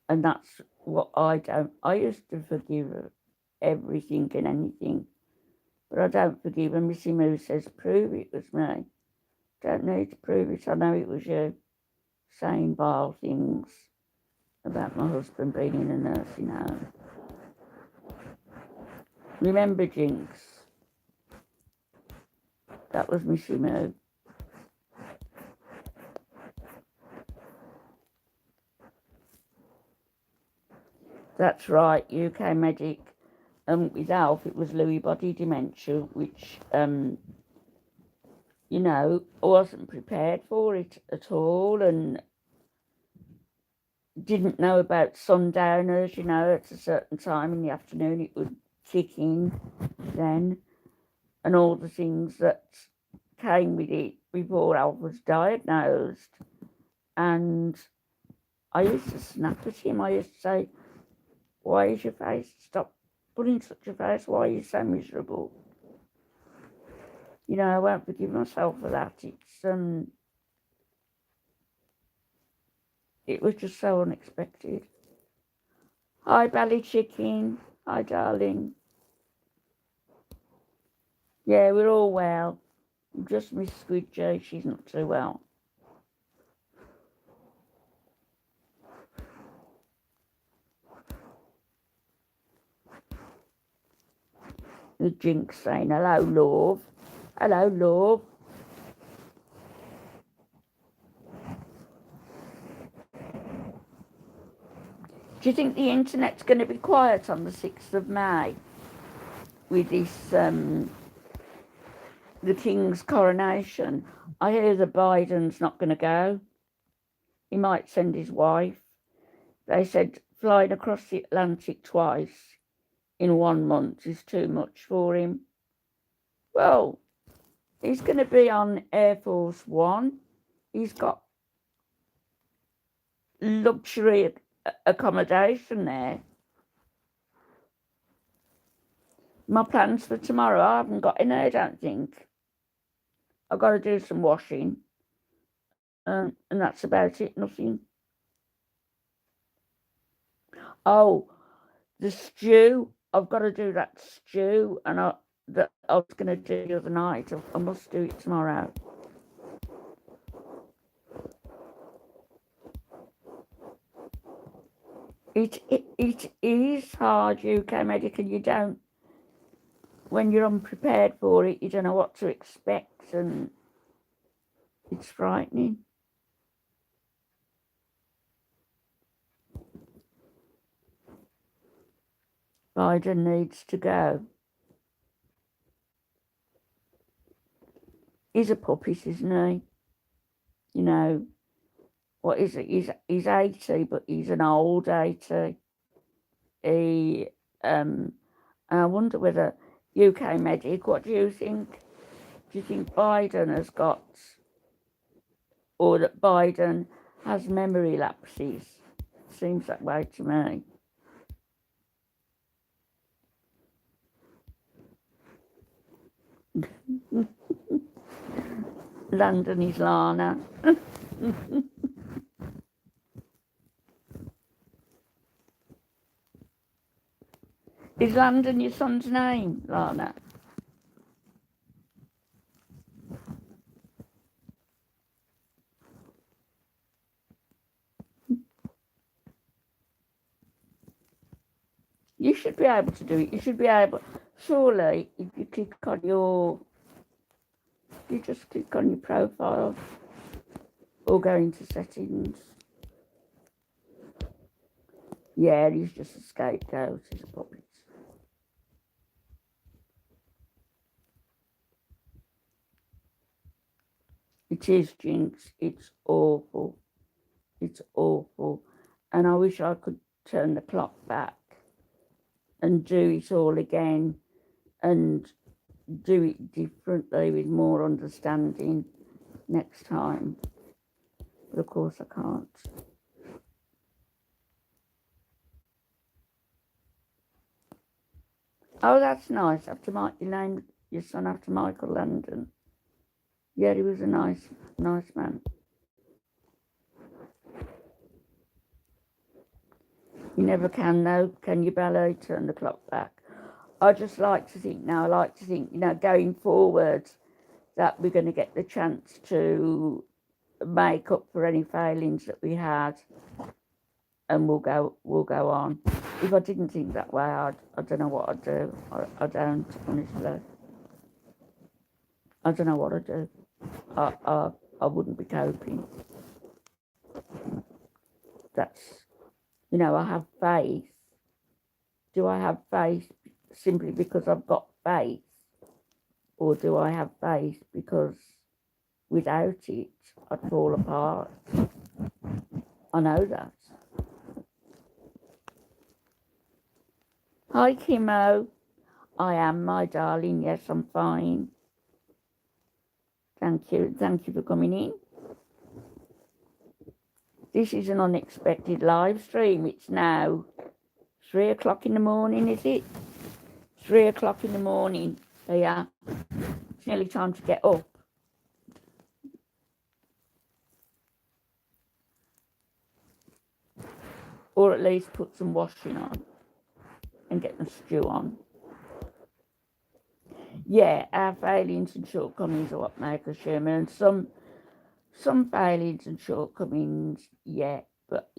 Speaker 1: And that's what I don't. I used to forgive everything and anything, but I don't forgive. And Missy Moo says, prove it was me. Don't need to prove it. I know it was you saying vile things about my husband being in a nursing home. Remember, Jinx? That was Missy Moo. That's right, UK Medic. With Alf, it was Lewy body dementia, which, you know, I wasn't prepared for it at all, and didn't know about sundowners, you know, at a certain time in the afternoon it would kick in then, and all the things that came with it before Alf was diagnosed. And I used to snap at him. I used to say, why is your face, stop putting such a face, why are you so miserable? You know, I won't forgive myself for that. It was just so unexpected. Hi, Bally Chicken. Hi, darling. Yeah, we're all well. Just Miss Squidgy, she's not so well. The Jinx saying, hello, love. Hello, love. Do you think the internet's going to be quiet on the 6th of May with this, the King's coronation? I hear that Biden's not going to go. He might send his wife. They said flying across the Atlantic twice in 1 month is too much for him. Well, he's going to be on Air Force One. He's got luxury accommodation there. My plans for tomorrow, I haven't got any, I don't think. I've got to do some washing. And that's about it, nothing. Oh, the stew. I've got to do that stew, and that I was going to do the other night. I must do it tomorrow. It is hard, UK medical. You don't, when you're unprepared for it, you don't know what to expect, and it's frightening. Biden needs to go. He's a puppet, isn't he? You know, what is it? He's 80, but he's an old 80. And I wonder whether UK medic, what do you think? Do you think Biden has got, or that Biden has memory lapses? Seems that way to me. London is Lana. Is London your son's name, Lana? You should be able to do it. You should be able, surely, if you click on your, you just click on your profile or go into settings. Yeah, he's just a scapegoat. He's a puppet. It is, Jinx. It's awful. It's awful. And I wish I could turn the clock back and do it all again and do it differently with more understanding next time. But of course I can't. Oh, that's nice. You named your son after Michael Landon. Yeah, he was a nice man. You never can, though, can you, Bella? Turn the clock back. I just like to think now, going forward, that we're going to get the chance to make up for any failings that we had, and we'll go on. If I didn't think that way, I don't know what I'd do. I don't, honestly. I don't know what I'd do. I wouldn't be coping. That's, I have faith. Do I have faith simply because I've got faith? Or do I have faith because without it, I'd fall apart? I know that. Hi, Kimo. I am, my darling. Yes, I'm fine. Thank you for coming in. This is an unexpected live stream. It's now 3 o'clock in the morning, is it? 3 o'clock in the morning. Yeah, it's nearly time to get up. Or at least put some washing on and get the stew on. Yeah, our failings and shortcomings are what make us human. And some failings and shortcomings, yeah, but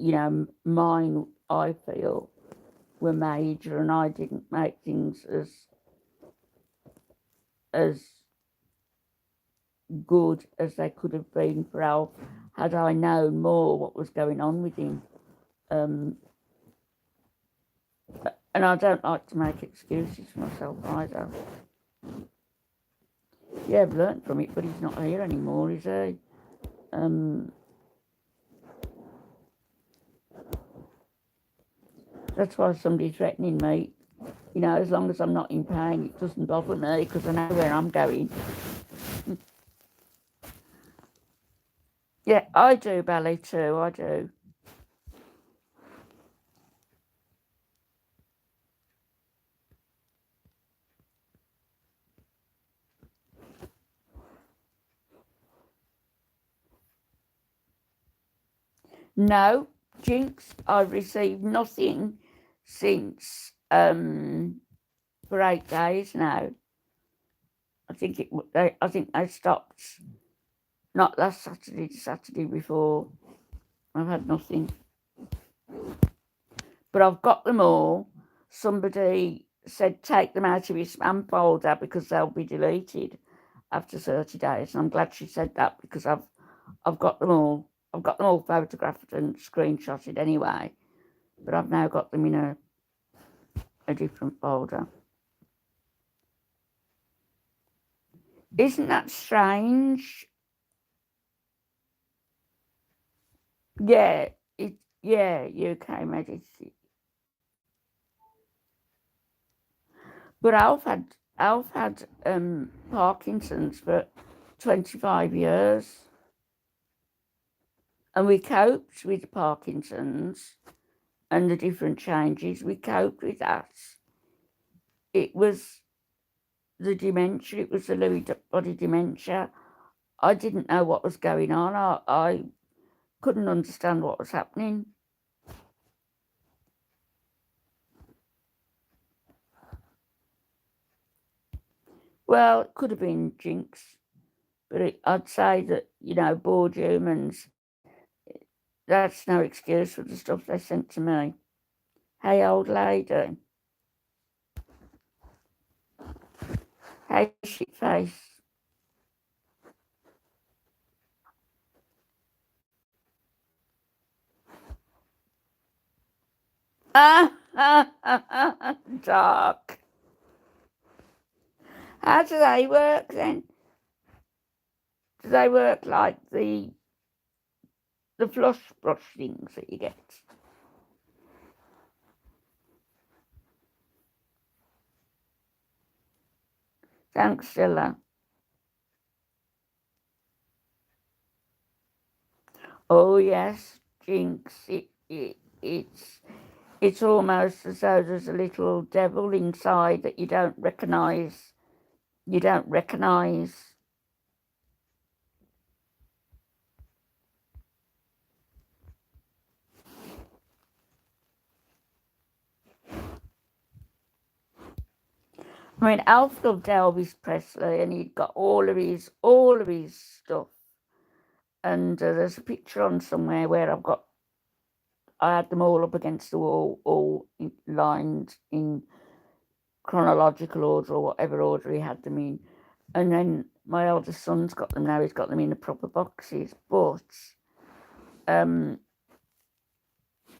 Speaker 1: mine, I feel, were major, and I didn't make things as good as they could have been for Alf had I known more what was going on with him. And I don't like to make excuses for myself either. Yeah, I've learnt from it, but he's not here anymore, is he? That's why somebody's threatening me. You know, as long as I'm not in pain, it doesn't bother me because I know where I'm going. Yeah, I do ballet too, I do. No, Jinx, I've received nothing since for 8 days now. I think they stopped not last Saturday, the Saturday before. I've had nothing. But I've got them all. Somebody said take them out of your spam folder because they'll be deleted after 30 days. And I'm glad she said that because I've got them all. I've got them all photographed and screenshotted anyway. But I've now got them in a different folder. Isn't that strange? Yeah, UK medicine. But Alf had Parkinson's for 25 years. And we coped with Parkinson's and the different changes. We coped with that. It was the dementia. It was the Lewy body dementia. I didn't know what was going on. I couldn't understand what was happening. Well, it could have been Jinx, but I'd say that, you know, bored humans, that's no excuse for the stuff they sent to me. Hey, old lady. Hey, shit face. Dark. How do they work then? Do they work like the flush brush things that you get? Thanks, Stella. Oh yes, Jinx. It's almost as though there's a little devil inside that you don't recognise. You don't recognise. I mean, Alf loved Elvis Presley, and he'd got all of his stuff. And there's a picture on somewhere where I had them all up against the wall, all lined in chronological order or whatever order he had them in. And then my eldest son's got them now. He's got them in the proper boxes. But, you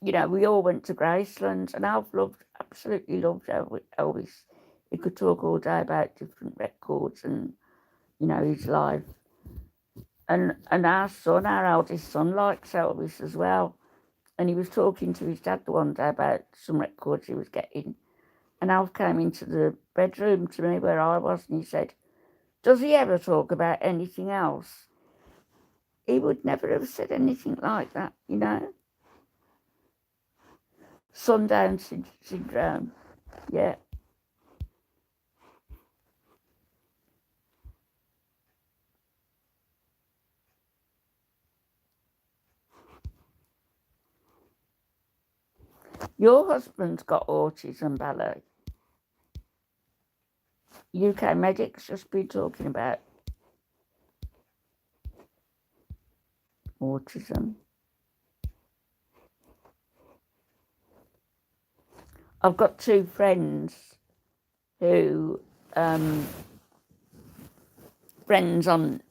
Speaker 1: know, we all went to Graceland, and Alf absolutely loved Elvis. He could talk all day about different records and, you know, his life. And our eldest son, likes Elvis as well. And he was talking to his dad the one day about some records he was getting. And Alf came into the bedroom to me where I was, and he said, does he ever talk about anything else? He would never have said anything like that, you know? Sundown syndrome, yeah. Your husband's got autism, Ballet. UK medics just been talking about autism. I've got two friends who, friends on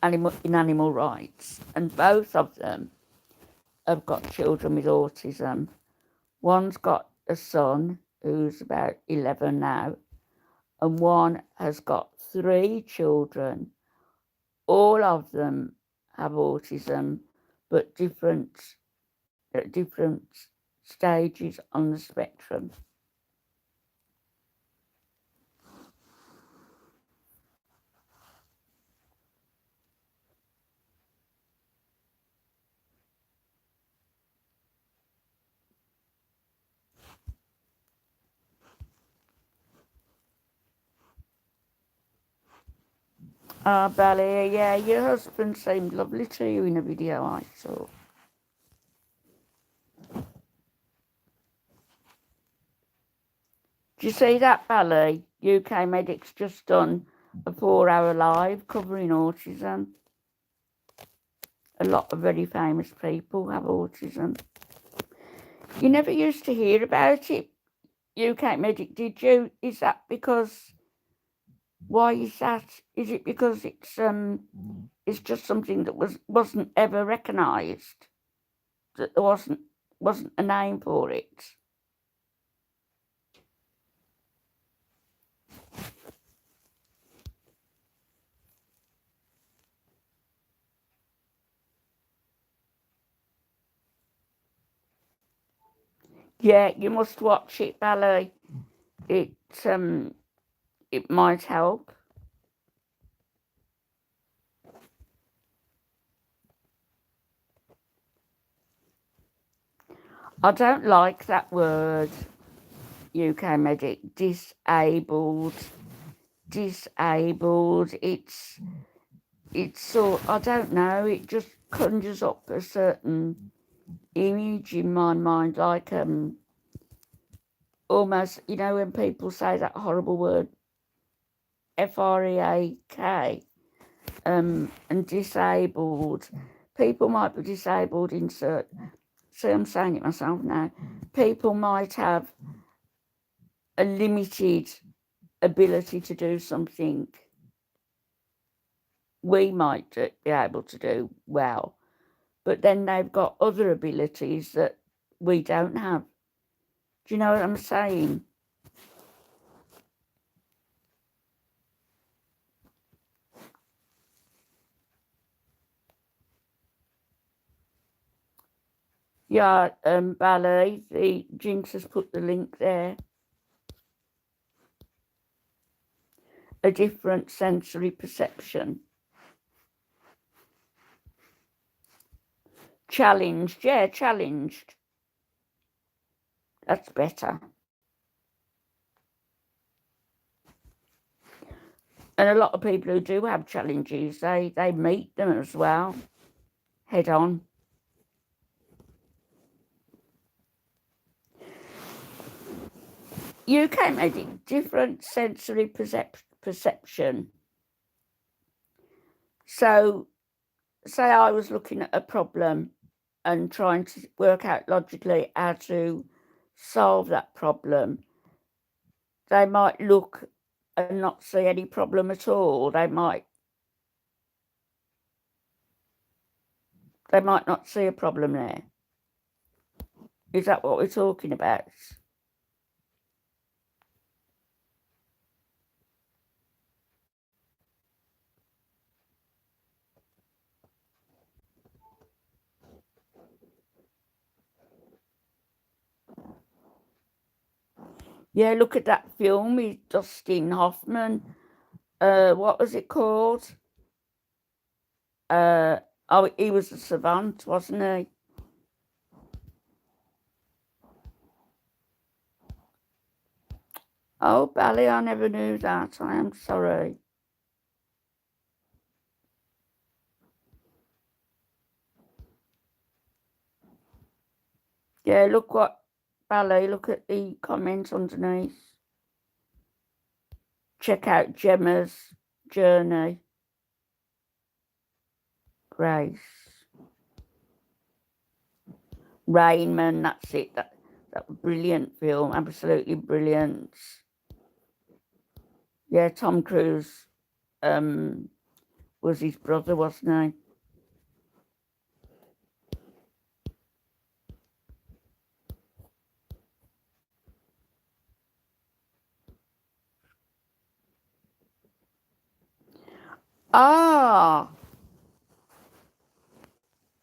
Speaker 1: animal rights, and both of them have got children with autism. One's got a son who's about 11 now, and one has got 3 children. All of them have autism, but at different stages on the spectrum. Bally, yeah, your husband seemed lovely to you in a video I saw. Do you see that, Bally? UK Medic's just done a 4-hour live covering autism. A lot of very famous people have autism. You never used to hear about it, UK Medic, did you? Is that because... Why is that? Is it because it's just something that wasn't ever recognised? That there wasn't a name for it? Yeah, you must watch it, Bally. It might help. I don't like that word, UK Medic, disabled. It's so, I don't know, it just conjures up a certain image in my mind, like almost, you know, when people say that horrible word FREAK, and disabled. People might be disabled in certain... See, I'm saying it myself now. People might have a limited ability to do something we might be able to do well, but then they've got other abilities that we don't have. Do you know what I'm saying? Yeah, Ballet, the Jinx has put the link there. A different sensory perception. Challenged, yeah, challenged. That's better. And a lot of people who do have challenges, they meet them as well, head on. UK Medic, different sensory perception. So, say I was looking at a problem and trying to work out logically how to solve that problem. They might look and not see any problem at all. They might not see a problem there. Is that what we're talking about? Yeah, look at that film with Dustin Hoffman. What was it called? Oh, he was a savant, wasn't he? Oh, Bally, I never knew that. I am sorry. Yeah, look what, Bally, look at the comments underneath. Check out Gemma's journey. Grace. Rainman, that's it. That brilliant film, absolutely brilliant. Yeah, Tom Cruise was his brother, wasn't he? Ah,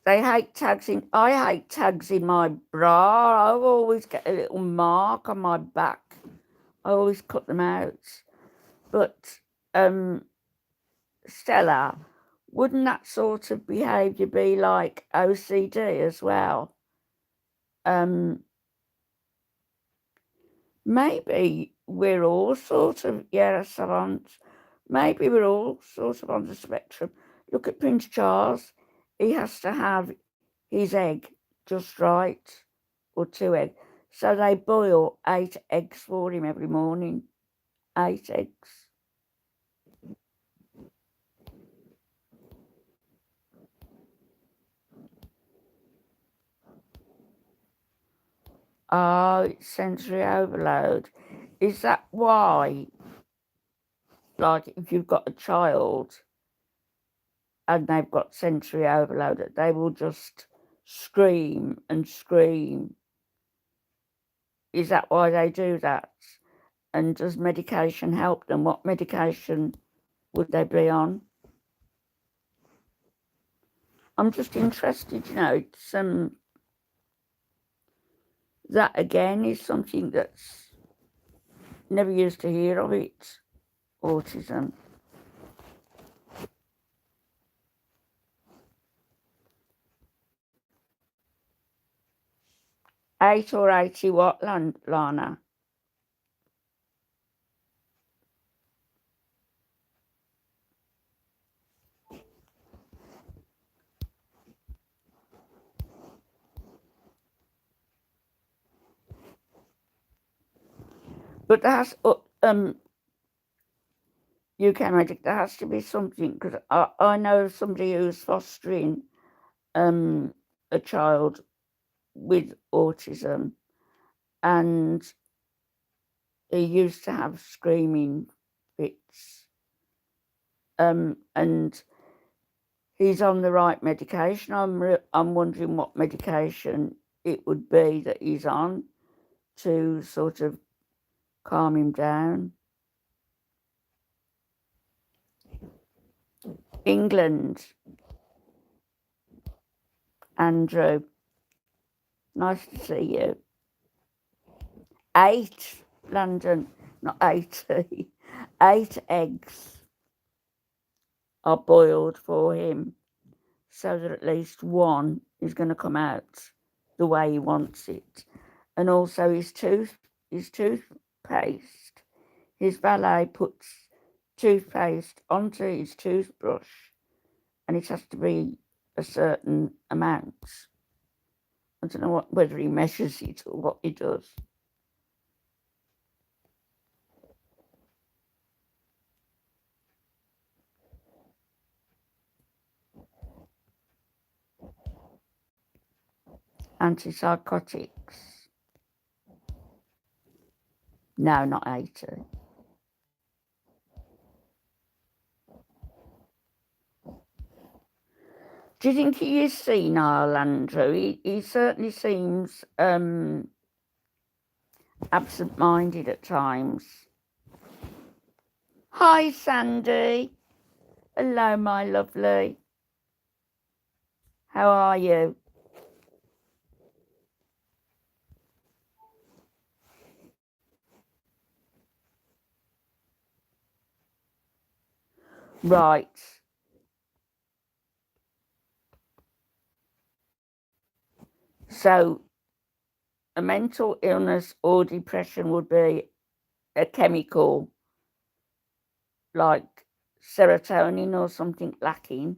Speaker 1: they hate tags in. I hate tags in my bra. I always get a little mark on my back. I always cut them out. But Stella, wouldn't that sort of behaviour be like OCD as well? Maybe we're all sort of, savants. Maybe we're all sort of on the spectrum. Look at Prince Charles. He has to have his egg just right, or 2 eggs. So they boil 8 eggs for him every morning. 8 eggs. Oh, it's sensory overload. Is that why, like, if you've got a child and they've got sensory overload, that they will just scream and scream? Is that why they do that? And does medication help them? What medication would they be on? I'm just interested, it's that again is something that's never used to hear of it, autism. 8 or 80 what, Lana? But there has, UK Magic, there has to be something, because I know somebody who's fostering a child with autism, and he used to have screaming fits, and he's on the right medication. I'm wondering what medication it would be that he's on to sort of calm him down. England. Andrew, nice to see you. 8, London, not 80. 8 eggs are boiled for him, so that at least one is going to come out the way he wants it. And also his toothpaste. His valet puts toothpaste onto his toothbrush, and it has to be a certain amount. I don't know whether he measures it or what he does. Antipsychotics. No, not 80. Do you think he is senile, Andrew? He certainly seems absent-minded at times. Hi, Sandy. Hello, my lovely. How are you? Right. So a mental illness or depression would be a chemical like serotonin or something lacking,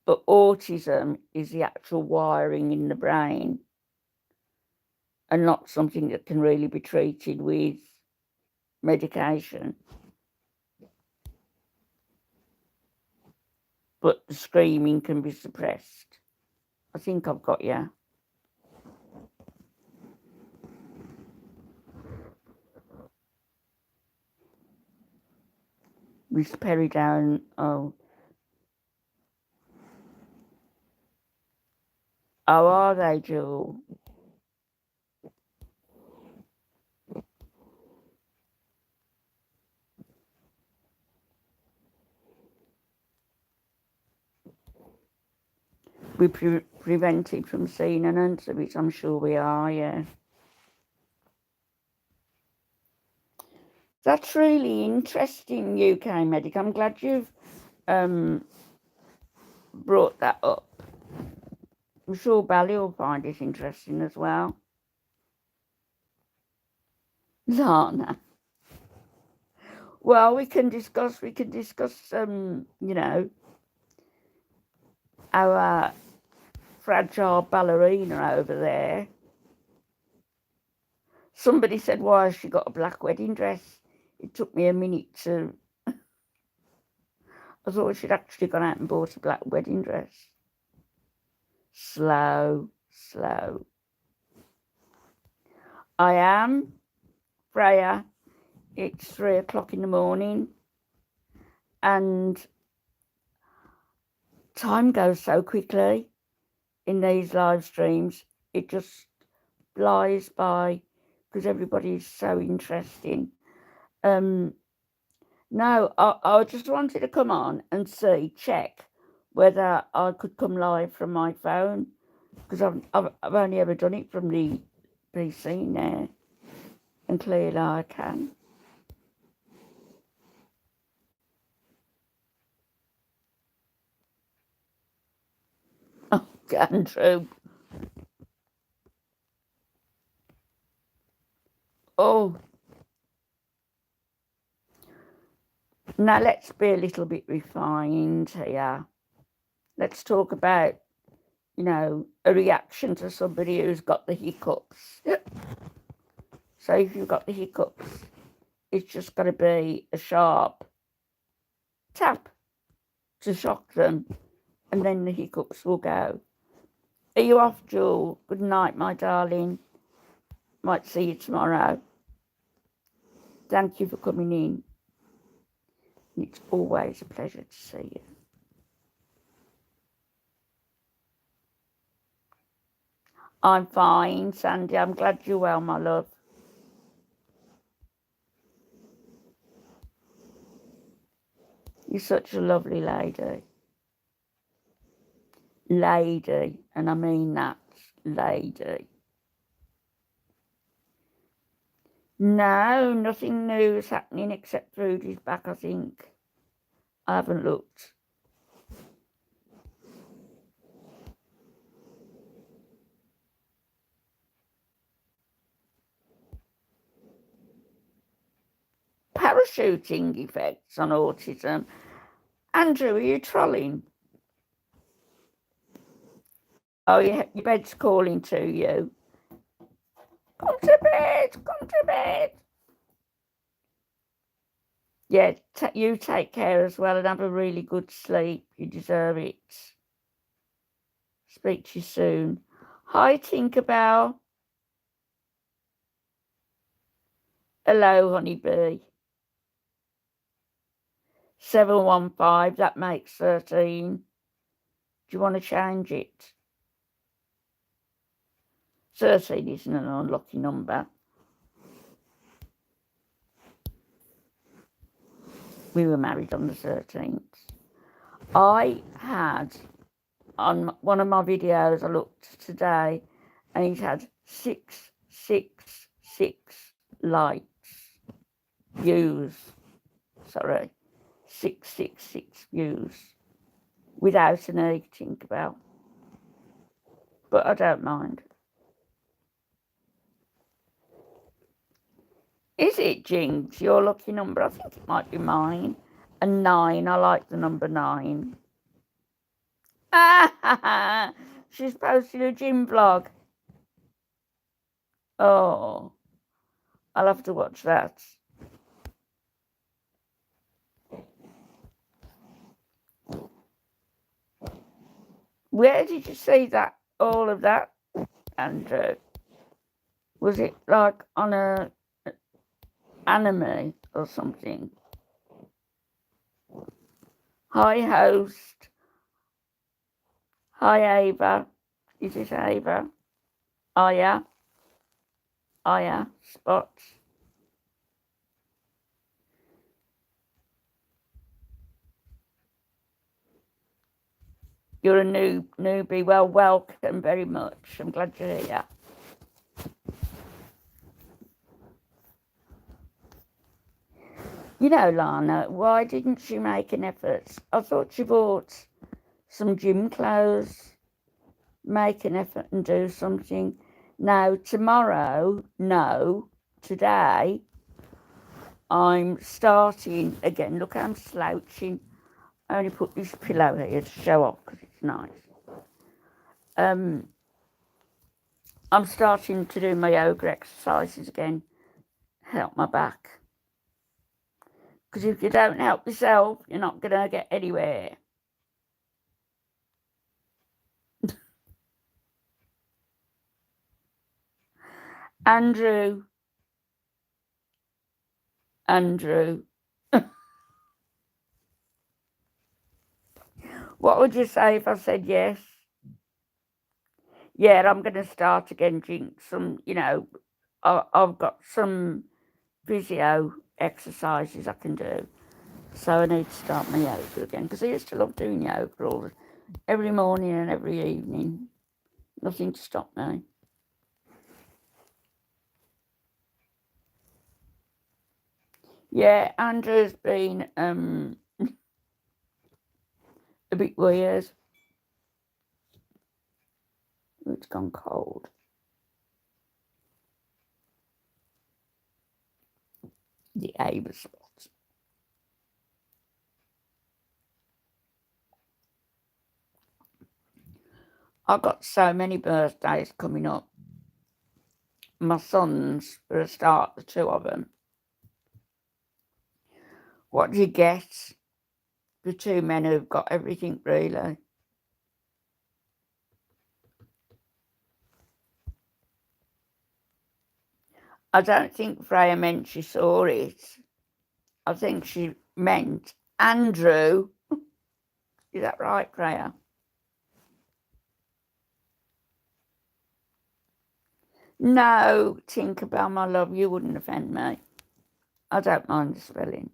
Speaker 1: but autism is the actual wiring in the brain and not something that can really be treated with medication. But the screaming can be suppressed. I think I've got you. Risperidone, Oh, are they, Jewel? We're prevented from seeing an answer, which I'm sure we are, yeah. That's really interesting, UK Medic. I'm glad you've brought that up. I'm sure Bally will find it interesting as well. Lana. Well, we can discuss, you know, our fragile ballerina over there. Somebody said, why has she got a black wedding dress? It took me a minute to... I thought she'd actually gone out and bought a black wedding dress. Slow. I am, Freya. It's 3 o'clock in the morning and time goes so quickly in these live streams. It just flies by because everybody's so interesting. No, I just wanted to come on and check whether I could come live from my phone because I've only ever done it from the PC now, and clearly I can. Oh, Andrew. Oh. Now let's be a little bit refined here. Let's talk about, you know, a reaction to somebody who's got the hiccups. So if you've got the hiccups, it's just got to be a sharp tap to shock them, and then the hiccups will go. Are you off, Jewel? Good night, my darling. Might see you tomorrow. Thank you for coming in. It's always a pleasure to see you. I'm fine, Sandy. I'm glad you're well, my love. You're such a lovely lady. Lady, and I mean that, lady. No, nothing new is happening except Rudy's back, I think. I haven't looked. Parachuting effects on autism. Andrew, are you trolling? Oh, your bed's calling to you. Come to bed, come to bed. Yeah, you take care as well and have a really good sleep. You deserve it. Speak to you soon. Hi, Tinkerbell. Hello, honeybee. 715, that makes 13. Do you want to change it? 13 isn't an unlucky number. We were married on the 13th. I had, on one of my videos I looked today, and it had 666 likes. Views. Sorry. 666 views. Without an E, think about. But I don't mind. Is it, Jinx, your lucky number? I think it might be mine. A 9. I like the number 9. She's posted a gym vlog. Oh, I'll have to watch that. Where did you see that? All of that, Andrew? Was it like on a anime or something? Hi, host. Hi, Ava. Is it Ava? Oh, yeah. Oh, yeah. Spots. You're a newbie. Well, welcome very much. I'm glad you're here. You know, Lana, why didn't she make an effort? I thought she bought some gym clothes. Make an effort and do something. Now, tomorrow, no. Today, I'm starting again. Look, I'm slouching. I only put this pillow here to show off because it's nice. I'm starting to do my yoga exercises again. Help my back. Because if you don't help yourself, you're not going to get anywhere. Andrew. What would you say if I said yes? Yeah, I'm going to start again, drink some, you know, I've got some physio exercises I can do. So I need to start my yoga again because I used to love doing yoga every morning and every evening. Nothing to stop me. Yeah, Andrew's been a bit weird. It's gone cold. The Ava spots. I've got so many birthdays coming up. My sons, for a start, the two of them. What do you get? The two men who've got everything, really. I don't think Freya meant she saw it. I think she meant Andrew. Is that right, Freya? No, Tinkerbell, my love, you wouldn't offend me. I don't mind the spelling.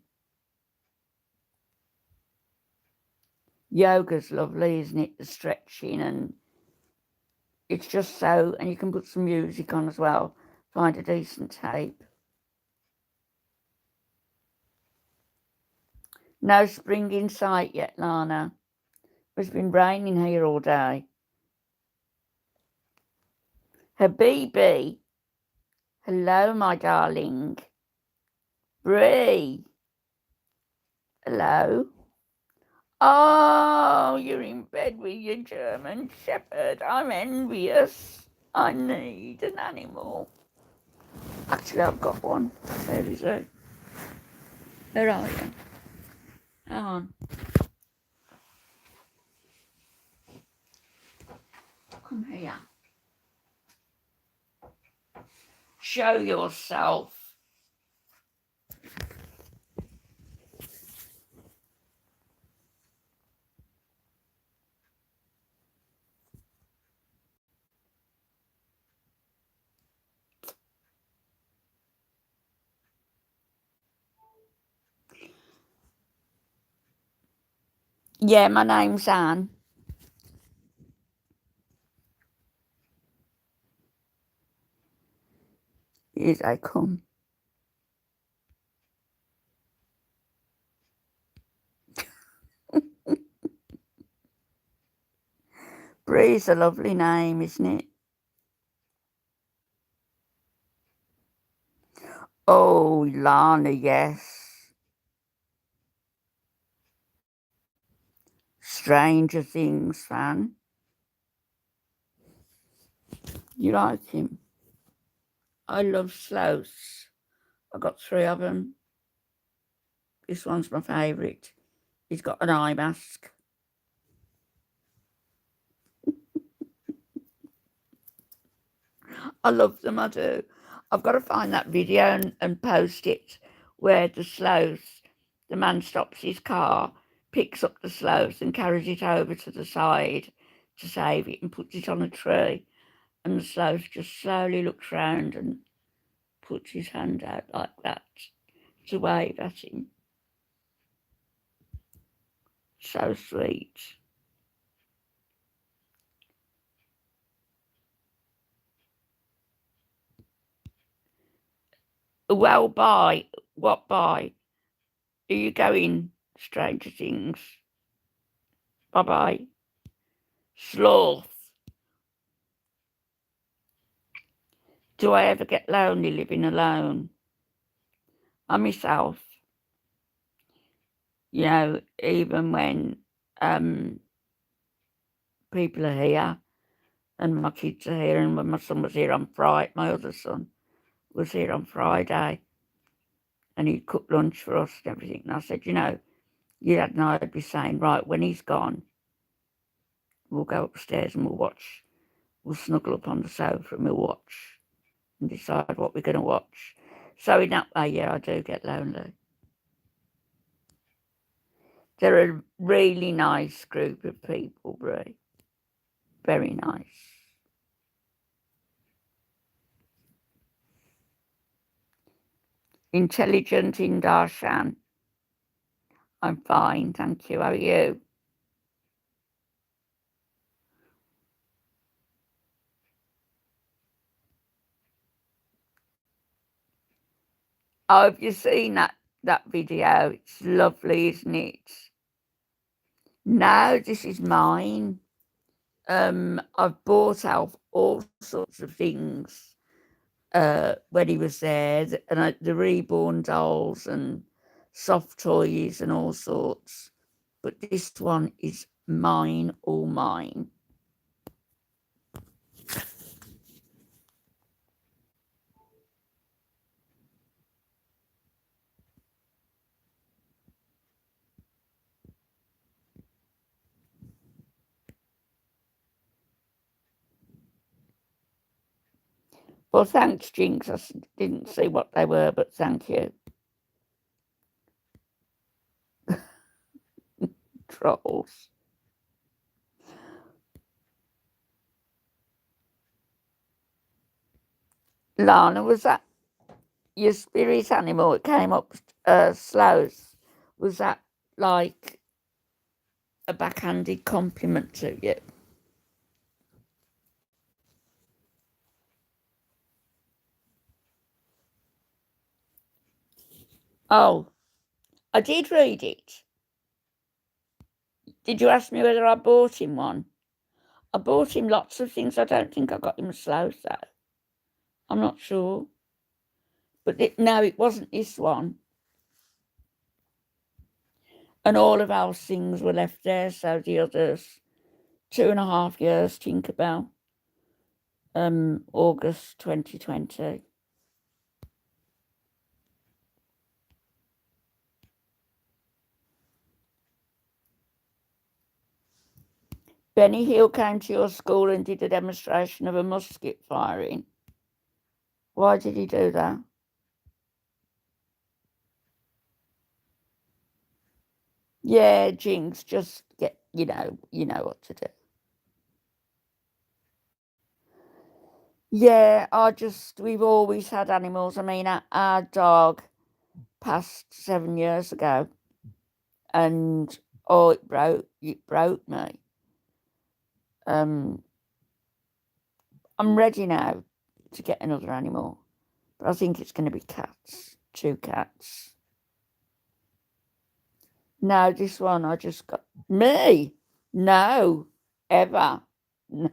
Speaker 1: Yoga's lovely, isn't it? The stretching, and it's just so, and you can put some music on as well. Find a decent tape. No spring in sight yet, Lana. It's been raining here all day. Habibi. Hello, my darling. Bree. Hello. Oh, you're in bed with your German Shepherd. I'm envious. I need an animal. Actually, I've got one. Where is he? Where are you? Hang on. Come here. Show yourself. Yeah, my name's Anne. Here I come. Bree's a lovely name, isn't it? Oh, Lana, yes. Stranger Things fan. You like him? I love sloths. I've got 3 of them. This one's my favourite. He's got an eye mask. I love them, I do. I've got to find that video and post it where the sloth, the man stops his car, picks up the sloth and carries it over to the side to save it and puts it on a tree, and the sloth just slowly looks round and puts his hand out like that to wave at him. So sweet. Well, bye. What bye? Are you going, Stranger Things? Bye-bye. Sloth. Do I ever get lonely living alone? I myself, you know, even when people are here and my kids are here, and when my son was here on Friday, my other son was here on Friday, and he cooked lunch for us and everything. And I said, you know, you had and I'd be saying, right, when he's gone, we'll go upstairs and we'll snuggle up on the sofa and we'll watch and decide what we're going to watch. So in that way, yeah, I do get lonely. They're a really nice group of people, Brie. Very nice. Intelligent in Darshan. I'm fine, thank you. How are you? Oh, have you seen that video? It's lovely, isn't it? No, this is mine. I've bought out all sorts of things when he was there, and the reborn dolls and soft toys and all sorts. But this one is mine, all mine. Well, thanks, Jinx. I didn't see what they were, but thank you. Trolls. Lana, was that your spirit animal? It came up slows. Was that like a backhanded compliment to you? Oh, I did read it. Did you ask me whether I bought him one? I bought him lots of things. I don't think I got him a sloth, though. I'm not sure. But no, it wasn't this one. And all of our things were left there. So the others, 2.5 years, Tinkerbell, August 2020. Benny Hill came to your school and did a demonstration of a musket firing. Why did he do that? Yeah, Jinx, just get, you know what to do. Yeah, we've always had animals. I mean, our dog passed 7 years ago, and it broke me. I'm ready now to get another animal, but I think it's going to be cats, 2 cats. No, this one I just got. Me? No, ever. No,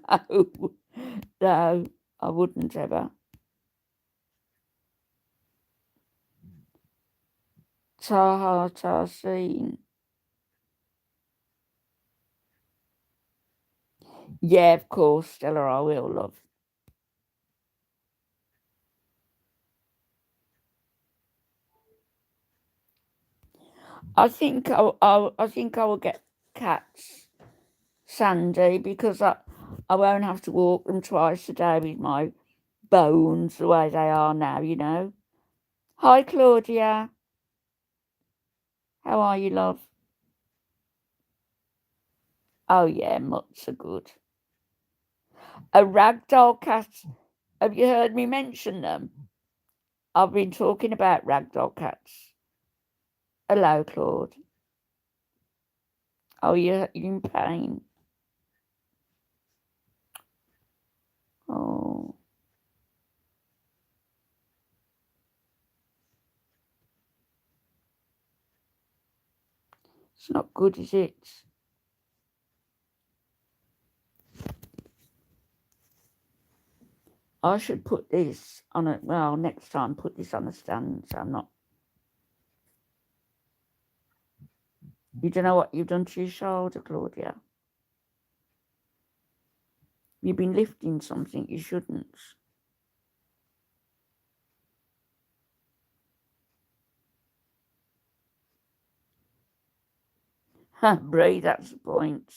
Speaker 1: no, I wouldn't ever. Taha Tahseen. Yeah, of course, Stella, I will, love. I think I will get cats, Sandy, because I won't have to walk them twice a day with my bones the way they are now, you know. Hi, Claudia. How are you, love? Oh, yeah, mutts are good. A ragdoll cat. Have you heard me mention them? I've been talking about ragdoll cats. Hello, Claude. Oh, you're in pain. Oh. It's not good, is it? I should put this on a, well, next time put this on a stand so I'm not. You don't know what you've done to your shoulder, Claudia. You've been lifting something you shouldn't. Brie, that's the point.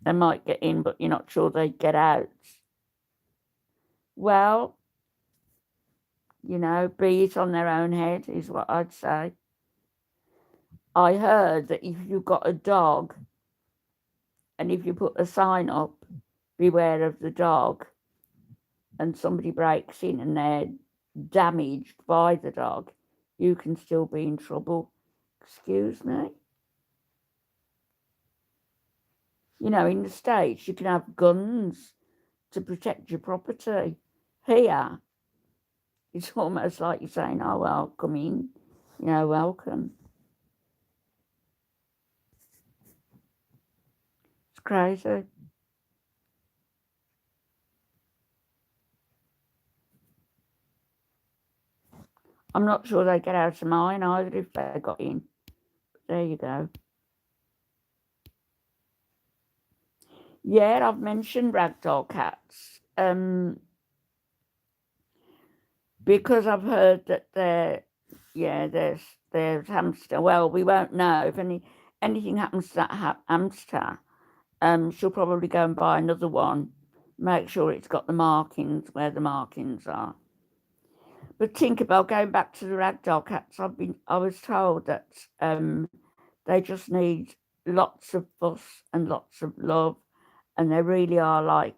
Speaker 1: They might get in, but you're not sure they get out. Well, you know, be it on their own head is what I'd say. I heard that if you've got a dog and if you put a sign up, beware of the dog, and somebody breaks in and they're damaged by the dog, you can still be in trouble. Excuse me? You know, in the States, you can have guns to protect your property. Here, it's almost like you're saying, oh, well, come in, you know, welcome. It's crazy. I'm not sure they get out of mine either if they got in. But there you go. Yeah, I've mentioned ragdoll cats because I've heard that there's hamster. Well, we won't know if anything happens to that hamster. She'll probably go and buy another one. Make sure it's got the markings where the markings are. But Tinkerbell, going back to the ragdoll cats, I was told that they just need lots of fuss and lots of love, and they really are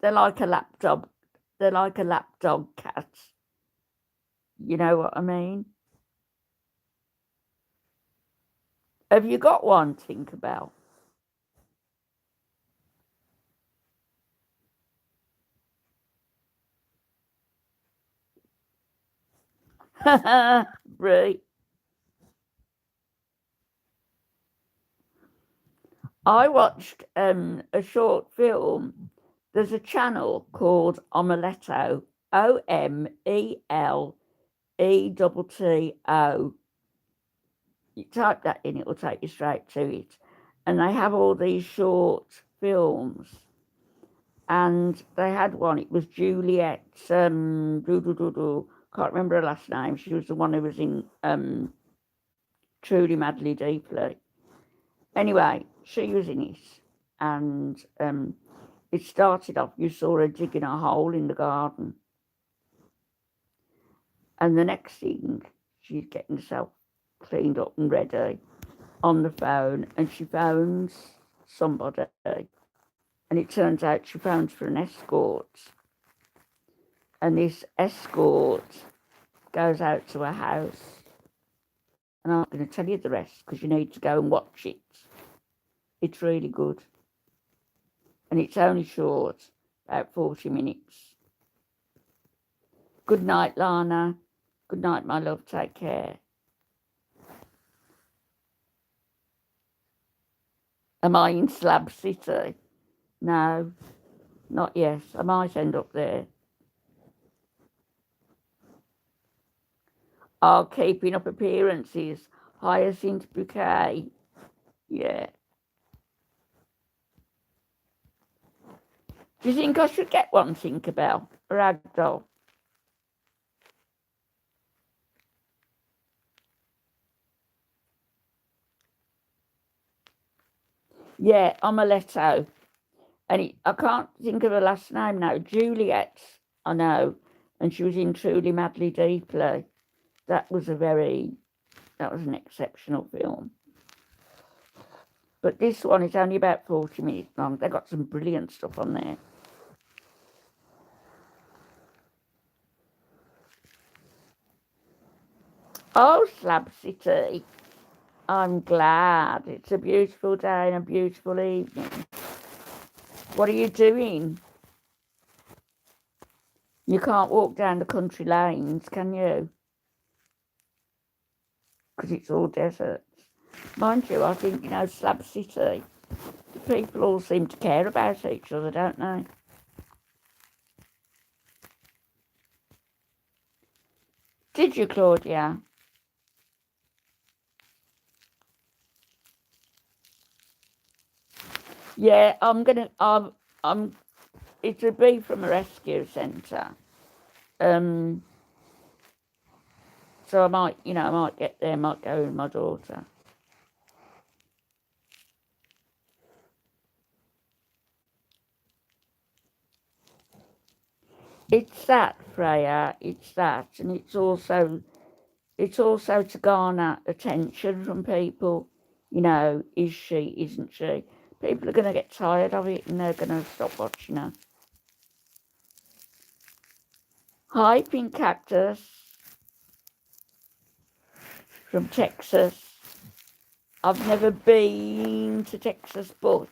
Speaker 1: they're like a lapdog. They're like a lapdog cat. You know what I mean? Have you got one, Tinkerbell? Right. I watched a short film. There's a channel called Omeletto, OMELETTO. You type that in, it will take you straight to it. And they have all these short films. And they had one, it was Juliet, can't remember her last name. She was the one who was in Truly Madly Deeply. Anyway, she was in it. And it started off, you saw her digging a hole in the garden. And the next thing, she's getting herself cleaned up and ready on the phone, and she phones somebody. And it turns out she phones for an escort. And this escort goes out to her house. And I'm not going to tell you the rest because you need to go and watch it. It's really good. And it's only short, about 40 minutes. Good night, Lana. Good night, my love. Take care. Am I in Slab City? No, not yet. I might end up there. Oh, keeping up appearances. Hyacinth Bouquet. Yeah. Do you think I should get one, Tinkerbell? A ragdoll? Yeah, Omeletto. And I can't think of her last name now. Juliet, I know. And she was in Truly Madly Deeply. That was an exceptional film. But this one is only about 40 minutes long. They've got some brilliant stuff on there. Oh, Slab City. I'm glad. It's a beautiful day and a beautiful evening. What are you doing? You can't walk down the country lanes, can you? Because it's all deserts. Mind you, I think, Slab City, the people all seem to care about each other, don't they? Did you, Claudia? Yeah, it'll be from a rescue centre. So I might get there, might go with my daughter. It's that, Freya, it's that, and it's also to garner attention from people. Is she, isn't she? People are going to get tired of it and they're going to stop watching her. Hi, Pink Cactus from Texas. I've never been to Texas, but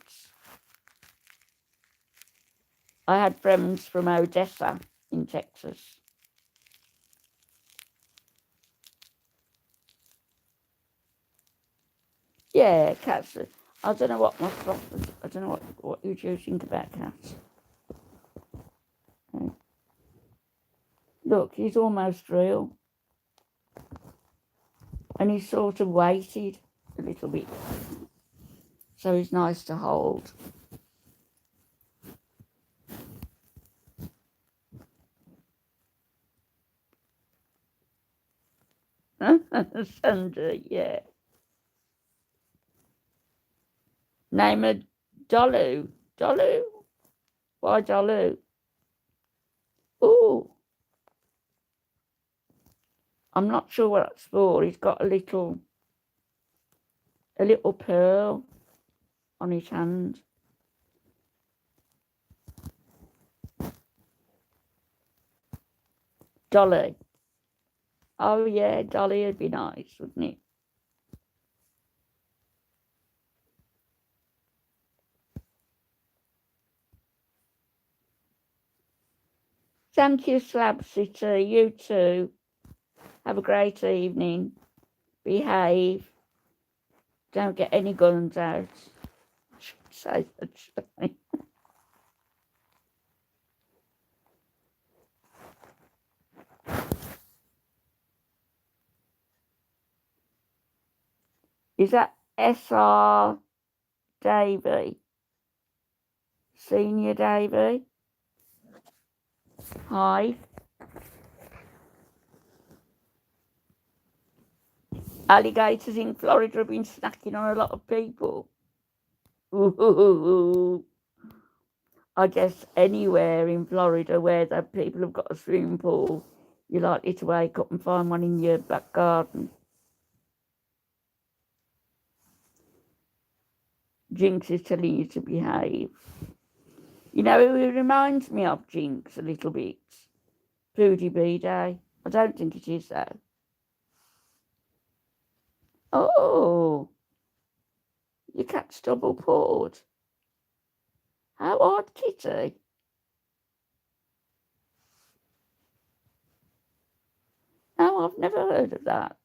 Speaker 1: I had friends from Odessa in Texas. Yeah, cats. I don't know what my stuff was. I don't know what you do think about cats. Okay. Look, he's almost real. And he's sort of weighted a little bit. So he's nice to hold. Sunday, yeah. Name a Dolu. Dolu? Why Dolu? Ooh. I'm not sure what that's for. He's got a little pearl on his hand. Dolly. Oh yeah, Dolly would be nice, wouldn't it? Thank you, Slab City. You too. Have a great evening. Behave. Don't get any guns out. I should say that. Is that SR Davey? Senior Davey? Hi. Alligators in Florida have been snacking on a lot of people. Ooh. I guess anywhere in Florida where the people have got a swimming pool, you're likely to wake up and find one in your back garden. Jinx is telling you to behave. You know who it reminds me of, Jinx, a little bit? Foodie B-Day. I don't think it is, though. Oh, your cat's double pawed. How odd, Kitty. No, I've never heard of that.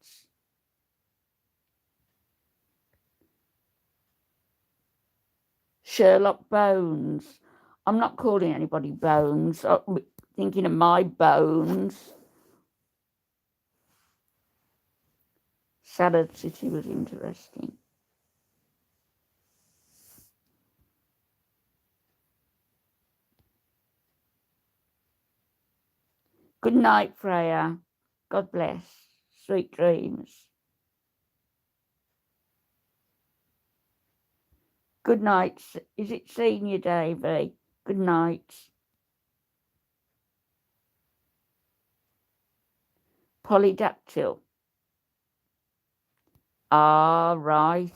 Speaker 1: Sherlock Bones. I'm not calling anybody Bones. I'm thinking of my bones. Salad City was interesting. Good night, Freya. God bless. Sweet dreams. Good night. Is it Senior Davey? Good night. Polydactyl. Ah, right.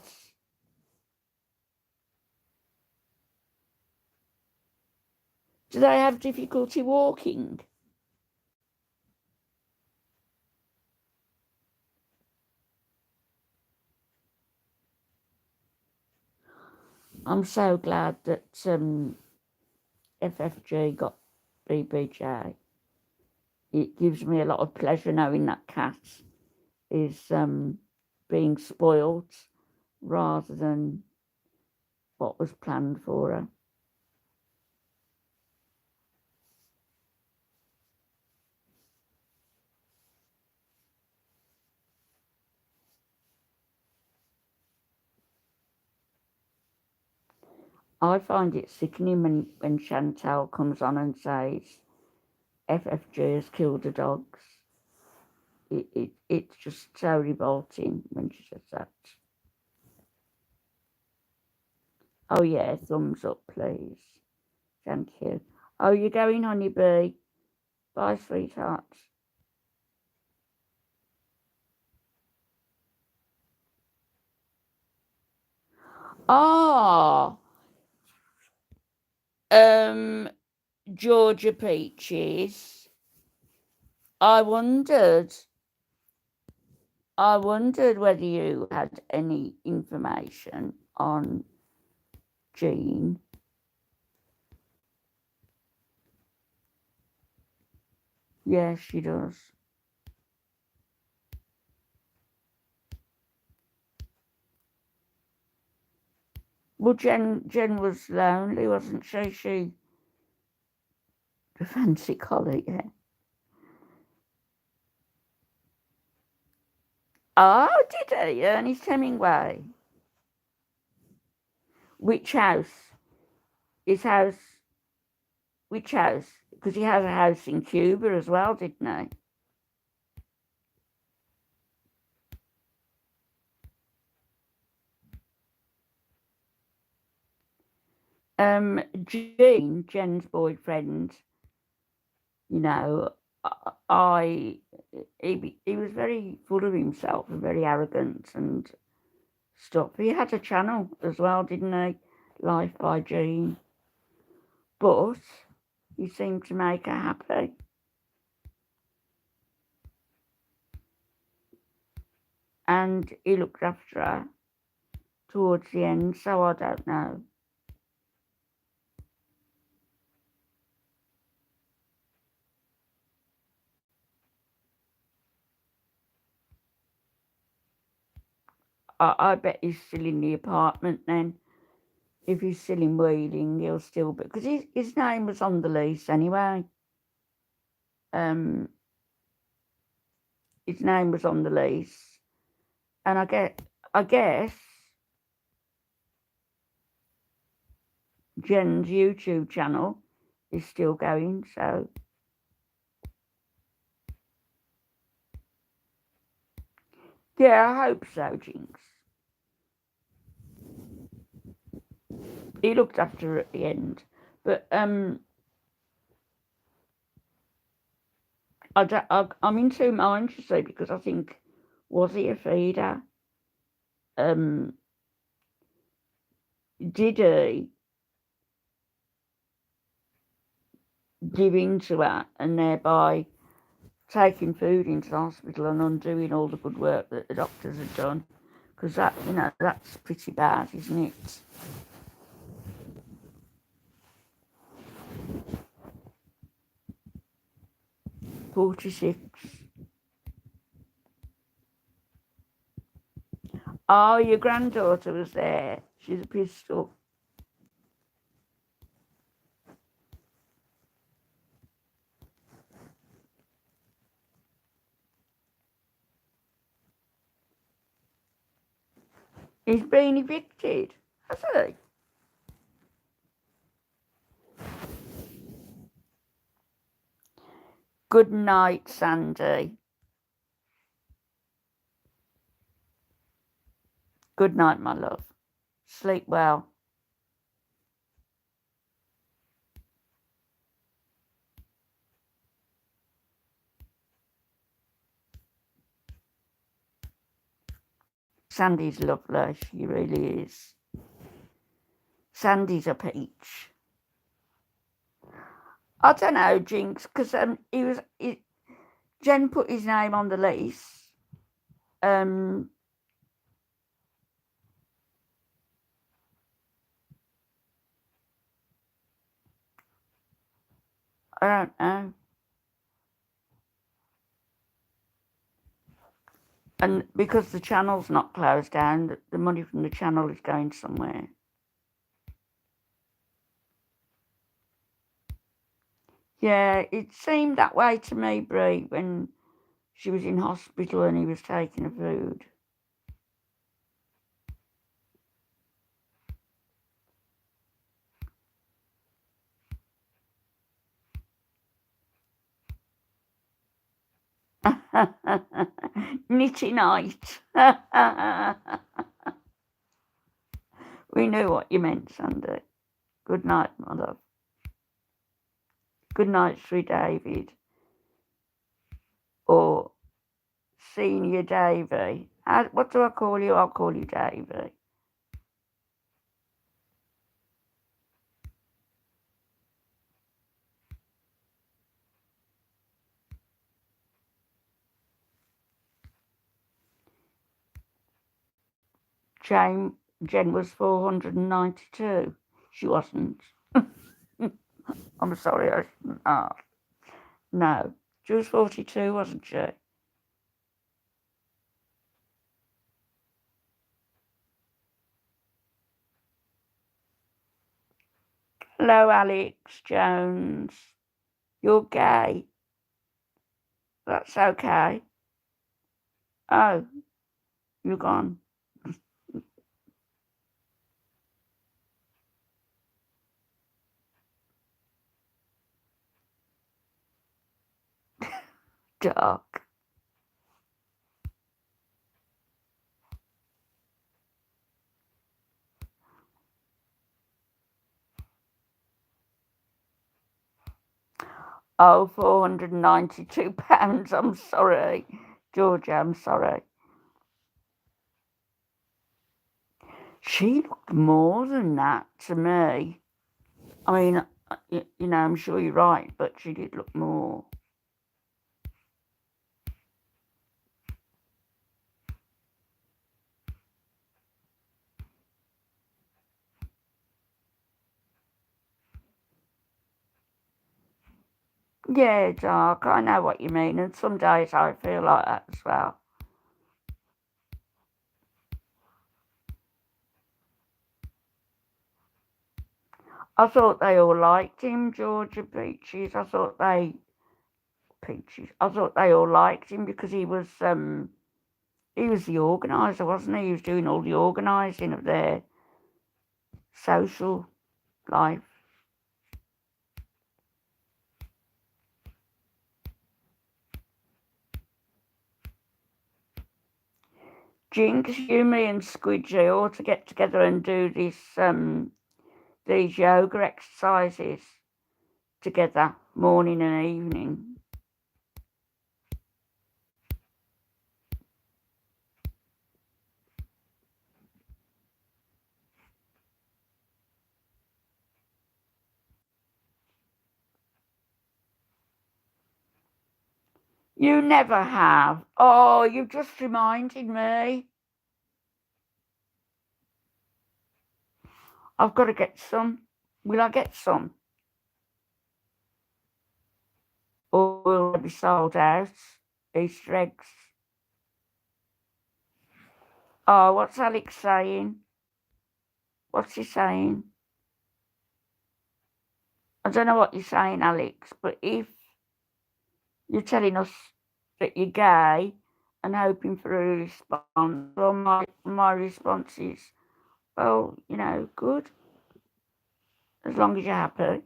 Speaker 1: Do they have difficulty walking? I'm so glad that FFG got BBJ. It gives me a lot of pleasure knowing that cat is being spoilt rather than what was planned for her. I find it sickening when Chantal comes on and says FFG has killed the dogs. It's just so revolting when she says that. Oh yeah, thumbs up please. Thank you. Oh, you're going, honeybee. Bye, sweetheart. Ah, Georgia Peaches. I wondered whether you had any information on Jean. Yes, she does. Well, Jen was lonely, wasn't she? She the fancy collar, yeah. Oh, did he? Ernest Hemingway. Which house? His house. Which house? Because he has a house in Cuba as well, didn't he? Jen's boyfriend, you know, he was very full of himself and very arrogant and stuff. He had a channel as well, didn't he? Life by Jean. But he seemed to make her happy. And he looked after her towards the end, so I don't know. I bet he's still in the apartment then. If he's still in Wheeling, he'll still be, because his name was on the lease anyway. His name was on the lease, and I guess Jen's YouTube channel is still going. So yeah, I hope so, Jinx. He looked after her at the end, but I'm in two minds, you see, because I think, was he a feeder? Did he give in to her and thereby taking food into the hospital and undoing all the good work that the doctors had done? Because that, that's pretty bad, isn't it? $46. Oh, your granddaughter was there. She's a pistol. He's been evicted, has he? Good night, Sandy. Good night, my love. Sleep well. Sandy's lovely. She really is. Sandy's a peach. I don't know, Jinx, because Jen put his name on the lease. I don't know. And because the channel's not closed down, the money from the channel is going somewhere. Yeah, it seemed that way to me, Brie, when she was in hospital and he was taking her food. Nitty night. We knew what you meant, Sandy. Good night, my love. Good night, Sweet David. Or Senior Davy. What do I call you? I'll call you Davy. Jen was 492. She wasn't. I'm sorry, I shouldn't ask. No, she was 42, wasn't she? Hello, Alex Jones. You're gay. That's okay. Oh, you're gone. Dark. Oh, £492. I'm sorry. Georgia, I'm sorry. She looked more than that to me. I mean, you know, I'm sure you're right, but she did look more. Yeah, dark. I know what you mean, and some days I feel like that as well. I thought they all liked him, Georgia Peaches. I thought they all liked him because he was the organizer, wasn't he? He was doing all the organising of their social life. Jinx, you, me, and Squidgy ought to get together and do these yoga exercises together, morning and evening. You never have. Oh, you've just reminded me. I've got to get some. Will I get some? Or will they be sold out? Easter eggs. Oh, what's Alex saying? What's he saying? I don't know what you're saying, Alex, but if you're telling us that you're gay and hoping for a response, well, my response is, well, you know, good. As long as you're happy.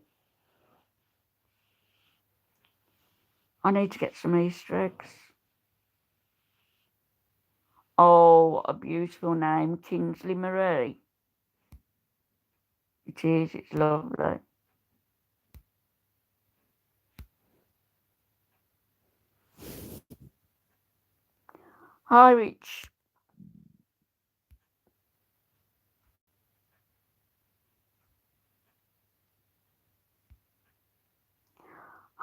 Speaker 1: I need to get some Easter eggs. Oh, a beautiful name, Kingsley Marie. It is, it's lovely. Hi, Rich.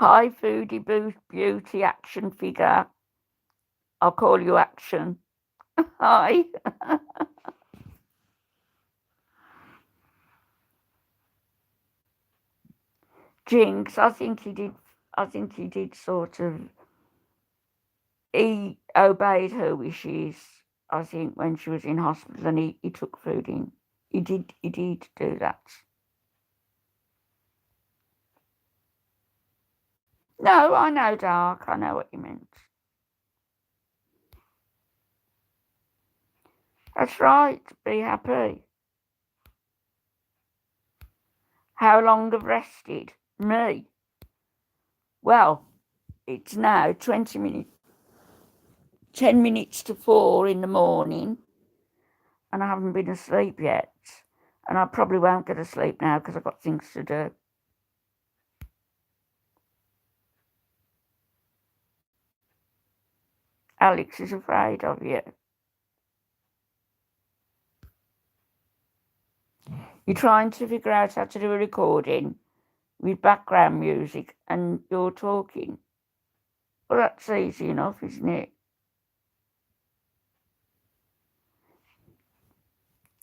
Speaker 1: Hi, Foodie Beauty Action Figure. I'll call you Action. Hi. Jinx, I think he did sort of, he obeyed her wishes, I think, when she was in hospital, and he took food in. He did do that. No, I know, Dark. I know what you meant. That's right. Be happy. How long have rested? Me? Well, it's now 10 minutes to 4 in the morning, and I haven't been asleep yet. And I probably won't go to sleep now because I've got things to do. Alex is afraid of you. You're trying to figure out how to do a recording with background music and you're talking. Well, that's easy enough, isn't it?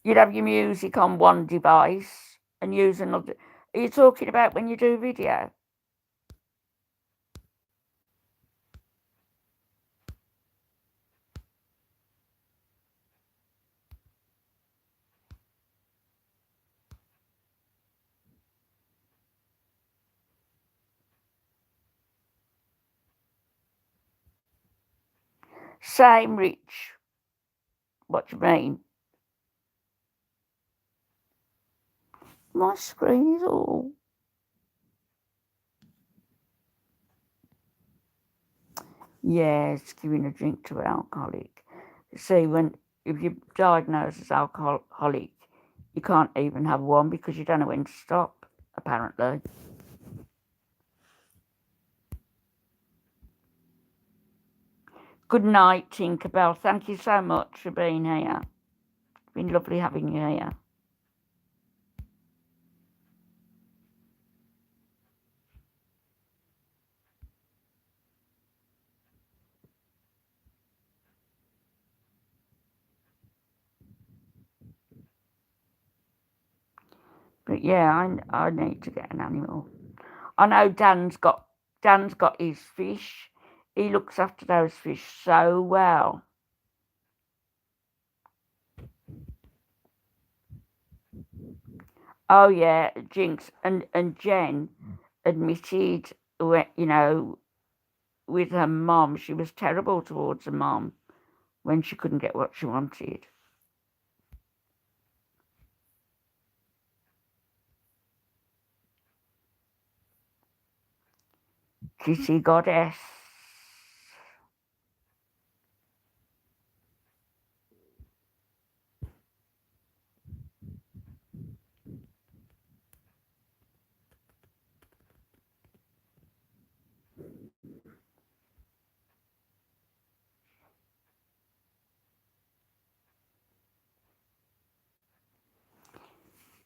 Speaker 1: You'd have your music on one device and use another. Are you talking about when you do video? Same, Rich. What do you mean? My screen is all. Yes, giving a drink to an alcoholic. See, if you're diagnosed as alcoholic, you can't even have one because you don't know when to stop, apparently. Good night, Tinkerbell. Thank you so much for being here. It's been lovely having you here. But yeah, I need to get an animal. I know Dan's got his fish. He looks after those fish so well. Oh yeah, Jinx and Jen admitted, with her mom, she was terrible towards her mom when she couldn't get what she wanted. Kissy goddess.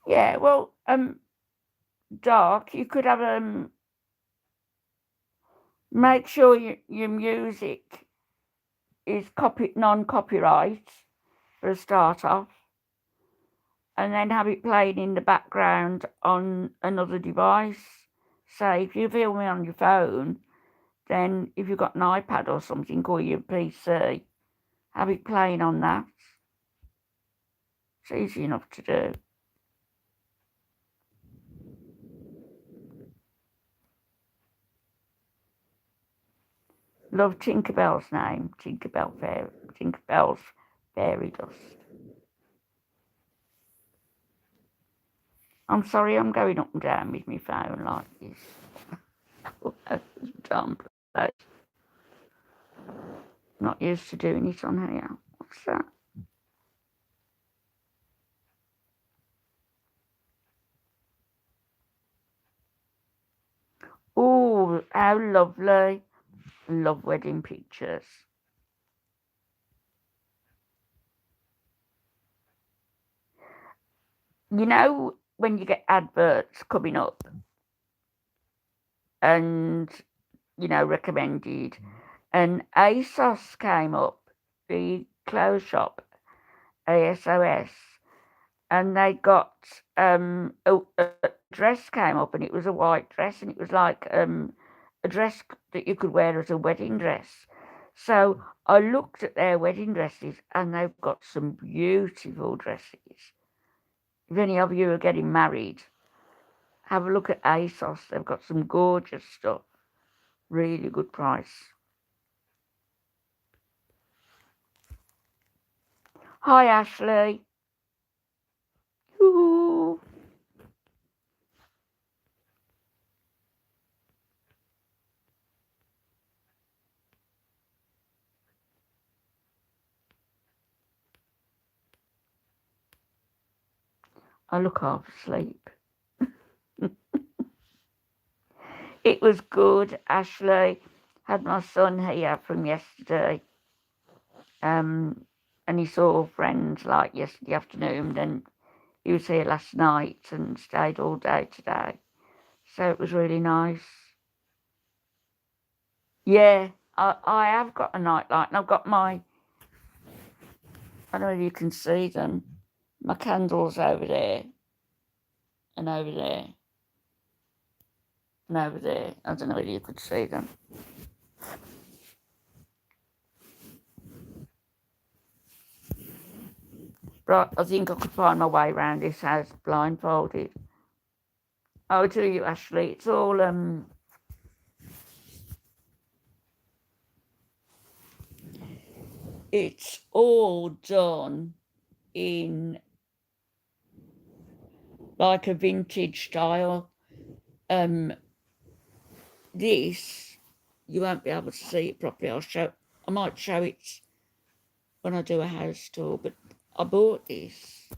Speaker 1: Yeah, well, Dark, you could have make sure your music is non-copyright for a start off, and then have it playing in the background on another device. Say, if you film me on your phone, then if you've got an iPad or something, or your PC, have it playing on that. It's easy enough to do. Love Tinkerbell's name, Tinkerbell's fairy dust. I'm sorry I'm going up and down with my phone like this. Dumb place. Not used to doing it on here. What's that? Oh, how lovely. Love wedding pictures. You know when you get adverts coming up and, you know, recommended. And ASOS came up, the clothes shop, ASOS, and they got a dress came up, and it was a white dress, and it was like a dress that you could wear as a wedding dress. So I looked at their wedding dresses, and they've got some beautiful dresses. If any of you are getting married, have a look at ASOS. They've got some gorgeous stuff. Really good price. Hi, Ashley. Ooh. I look half asleep. It was good, Ashley. Had my son here from yesterday. And he saw friends like yesterday afternoon. Then he was here last night and stayed all day today. So it was really nice. Yeah, I have got a nightlight, and I've got my, I don't know if you can see them, my candles over there and over there and over there. I don't know whether you could see them. Right, I think I could find my way around this house blindfolded. Oh, do you, Ashley? It's all it's all done in like a vintage style. This, you won't be able to see it properly. I might show it when I do a house tour, but I bought this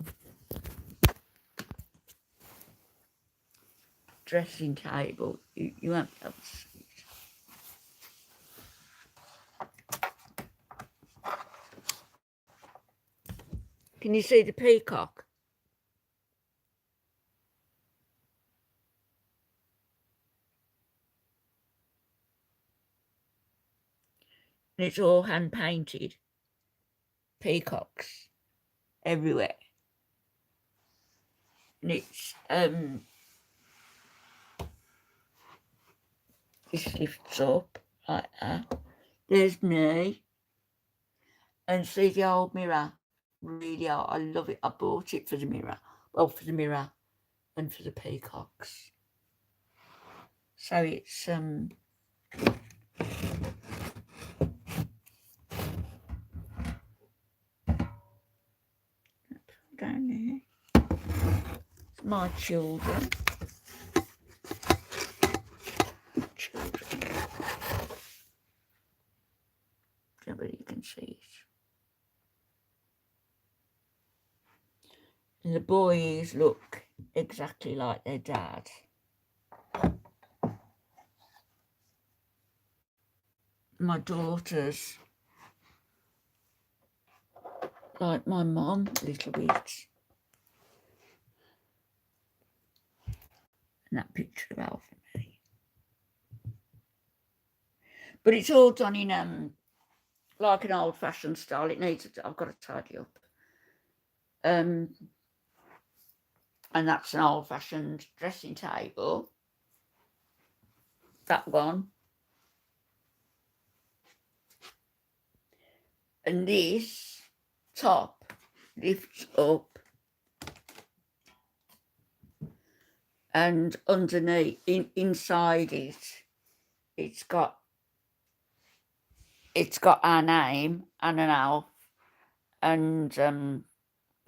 Speaker 1: dressing table. You won't be able to see it. Can you see the peacock? And it's all hand painted. Peacocks everywhere. And it's this lifts up like that. There's me. And see the old mirror. Really, I love it. I bought it for the mirror. Well, for the mirror and for the peacocks. So it's down there. It's my children. Nobody can see it. And the boys look exactly like their dad. My daughters like my mum a little bit. And that picture of Al for me. But it's all done in like an old-fashioned style. It needs, I've got to tidy up. And that's an old-fashioned dressing table. That one. And this top lifts up, and underneath, inside it, it's got our name and an elf, and a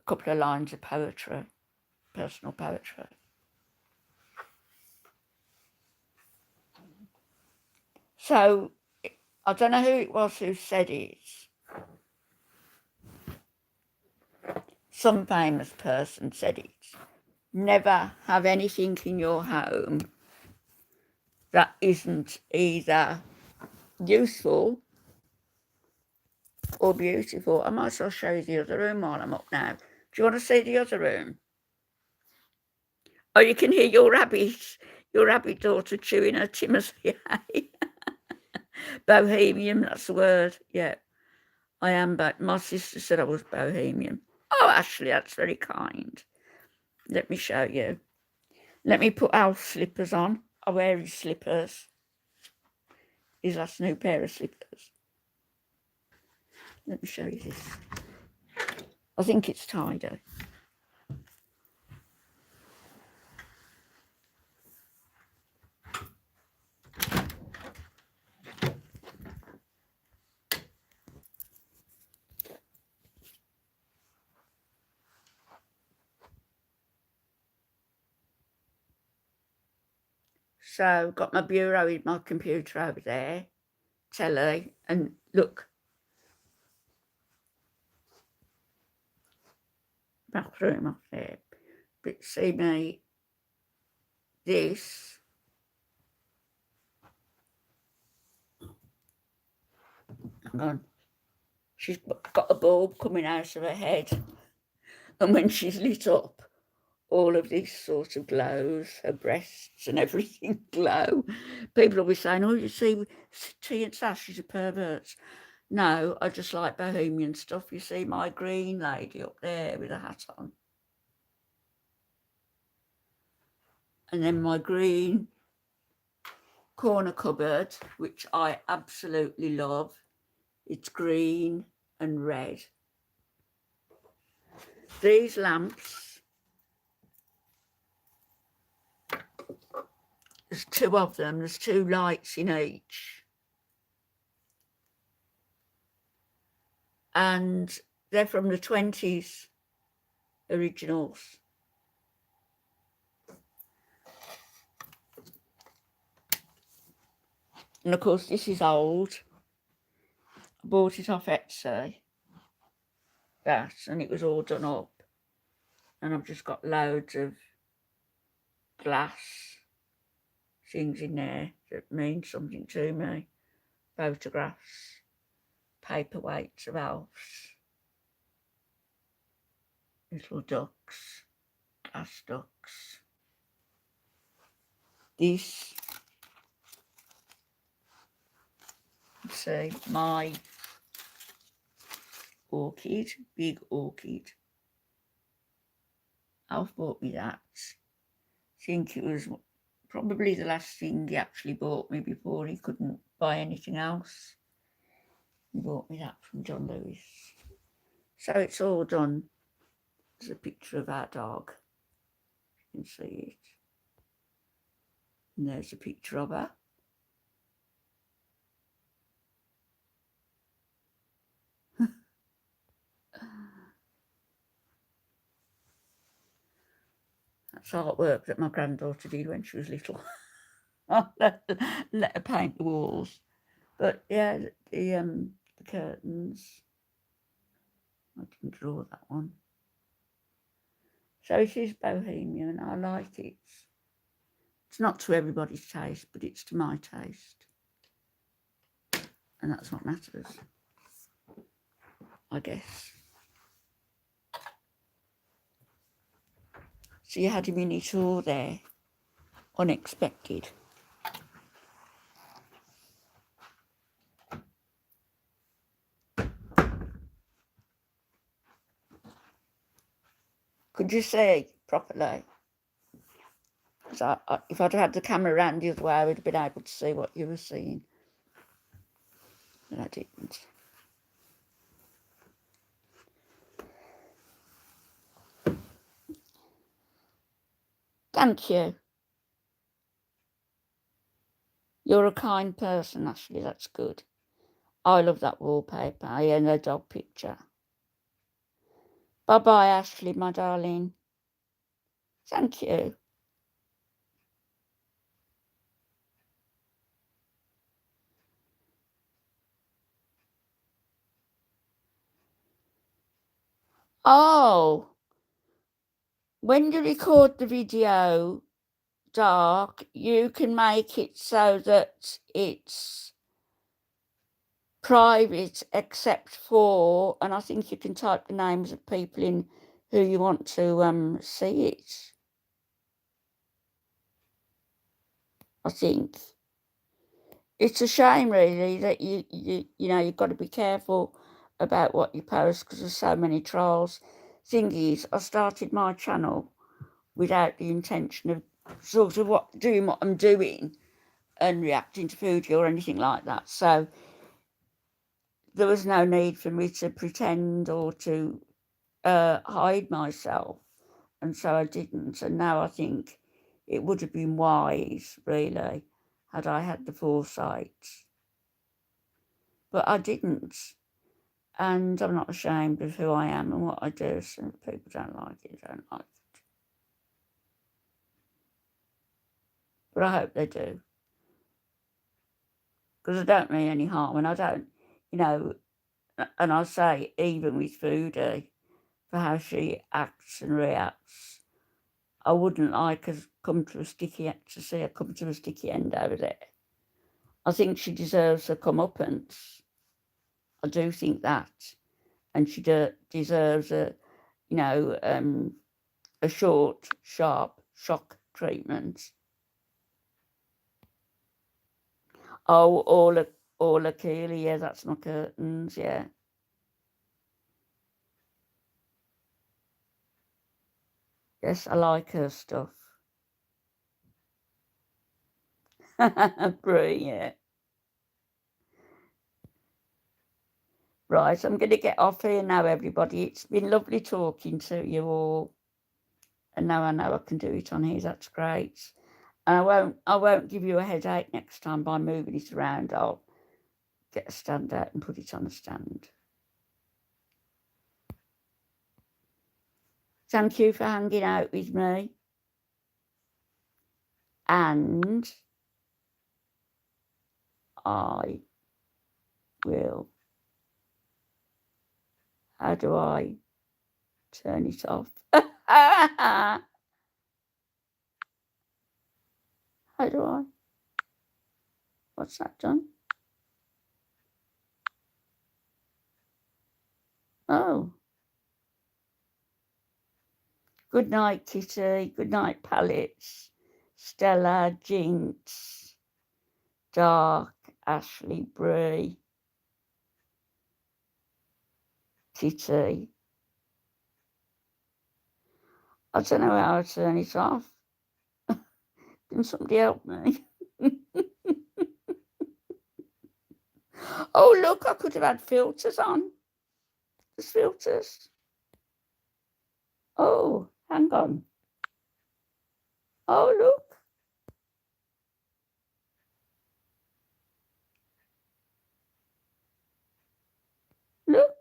Speaker 1: couple of lines of poetry, personal poetry. So I don't know who it was who said it. Some famous person said it. Never have anything in your home that isn't either useful or beautiful. I might as well show you the other room while I'm up now. Do you want to see the other room? Oh, you can hear your rabbit. Your rabbit daughter chewing her Timothy. Bohemian, that's the word. Yeah, I am. But my sister said I was bohemian. Oh, Ashley, that's very kind. Let me show you. Let me put Alf's slippers on. I wear his slippers. His last new pair of slippers. Let me show you this. I think it's tidy. So, got my bureau with my computer over there, telly, and look. Bathroom off there. But see me, this. Hang on. She's got a bulb coming out of her head. And when she's lit up, all of this sort of glows, her breasts and everything glow. People will be saying, oh, you see, T and Sash is a pervert. No, I just like bohemian stuff. You see my green lady up there with a hat on. And then my green corner cupboard, which I absolutely love. It's green and red. These lamps, there's two of them. There's two lights in each. And they're from the 20s originals. And of course, this is old. I bought it off Etsy. That, and it was all done up. And I've just got loads of glass things in there that mean something to me. Photographs, paperweights of elves, little ducks, glass ducks. This, see, my orchid, big orchid. Alf bought me that. I think it was probably the last thing he actually bought me before he couldn't buy anything else. He bought me that from John Lewis. So it's all done. There's a picture of our dog. You can see it. And there's a picture of her. That's artwork that my granddaughter did when she was little. let her paint the walls. But yeah, the curtains. I didn't draw that one. So it is bohemian. I like it. It's not to everybody's taste, but it's to my taste. And that's what matters, I guess. So you had a mini tour there. Unexpected. Could you see properly? So if I'd had the camera around the other way, I would have been able to see what you were seeing. But I didn't. Thank you. You're a kind person, Ashley. That's good. I love that wallpaper and the dog picture. Bye-bye, Ashley, my darling. Thank you. Oh, when you record the video dark, you can make it so that it's private except for, and I think you can type the names of people in who you want to see it. I think. It's a shame really that you know, you've got to be careful about what you post because there's so many trolls. Thing is, I started my channel without the intention of sort of doing what I'm doing and reacting to food or anything like that. So there was no need for me to pretend or to hide myself. And so I didn't. And now I think it would have been wise, really, had I had the foresight. But I didn't. And I'm not ashamed of who I am and what I do. So if people don't like it, don't like it. But I hope they do. Because I don't mean any harm. And I don't, you know, and I say, even with Foodie, for how she acts and reacts, I wouldn't like her to see her come to a sticky end over there. I think she deserves her comeuppance. I do think that. And she deserves a short, sharp shock treatment. Oh, all Keely, yeah, that's my curtains, yeah. Yes, I like her stuff. Brilliant. Right, I'm going to get off here now, everybody. It's been lovely talking to you all. And now I know I can do it on here. That's great. And I won't give you a headache next time by moving it around. I'll get a stand out and put it on a stand. Thank you for hanging out with me. And I will. How do I turn it off? How do I? What's that done? Oh. Good night, Kitty. Good night, Pallets. Stella, Jinx, Dark, Ashley, Bree, Kitty. I don't know how to turn it off. Can somebody help me? Oh, look, I could have had filters on. There's filters. Oh, hang on. Oh, look. Look.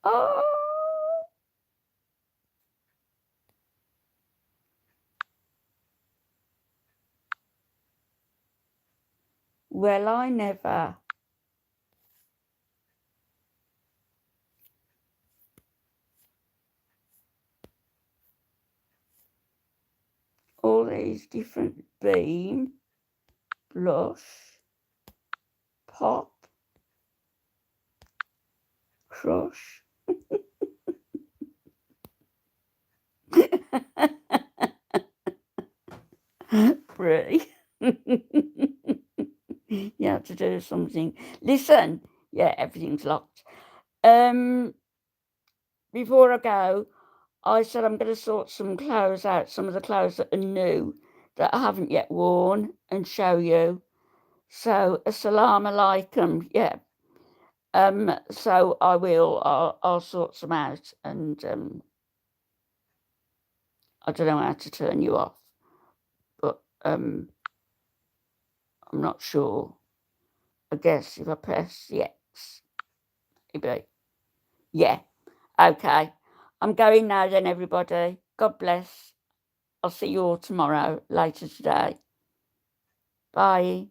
Speaker 1: Oh. Well, I never. All these different beam, blush, pop, crush. Brie. You have to do something. Listen, yeah, everything's locked. Before I go, I said I'm going to sort some clothes out, some of the clothes that are new that I haven't yet worn, and show you. So, assalamu alaikum, yeah. So I will. I'll sort some out, and I don't know how to turn you off, but I'm not sure. I guess if I press the X, maybe. Yeah. Okay. I'm going now then, everybody. God bless. I'll see you all tomorrow, later today. Bye.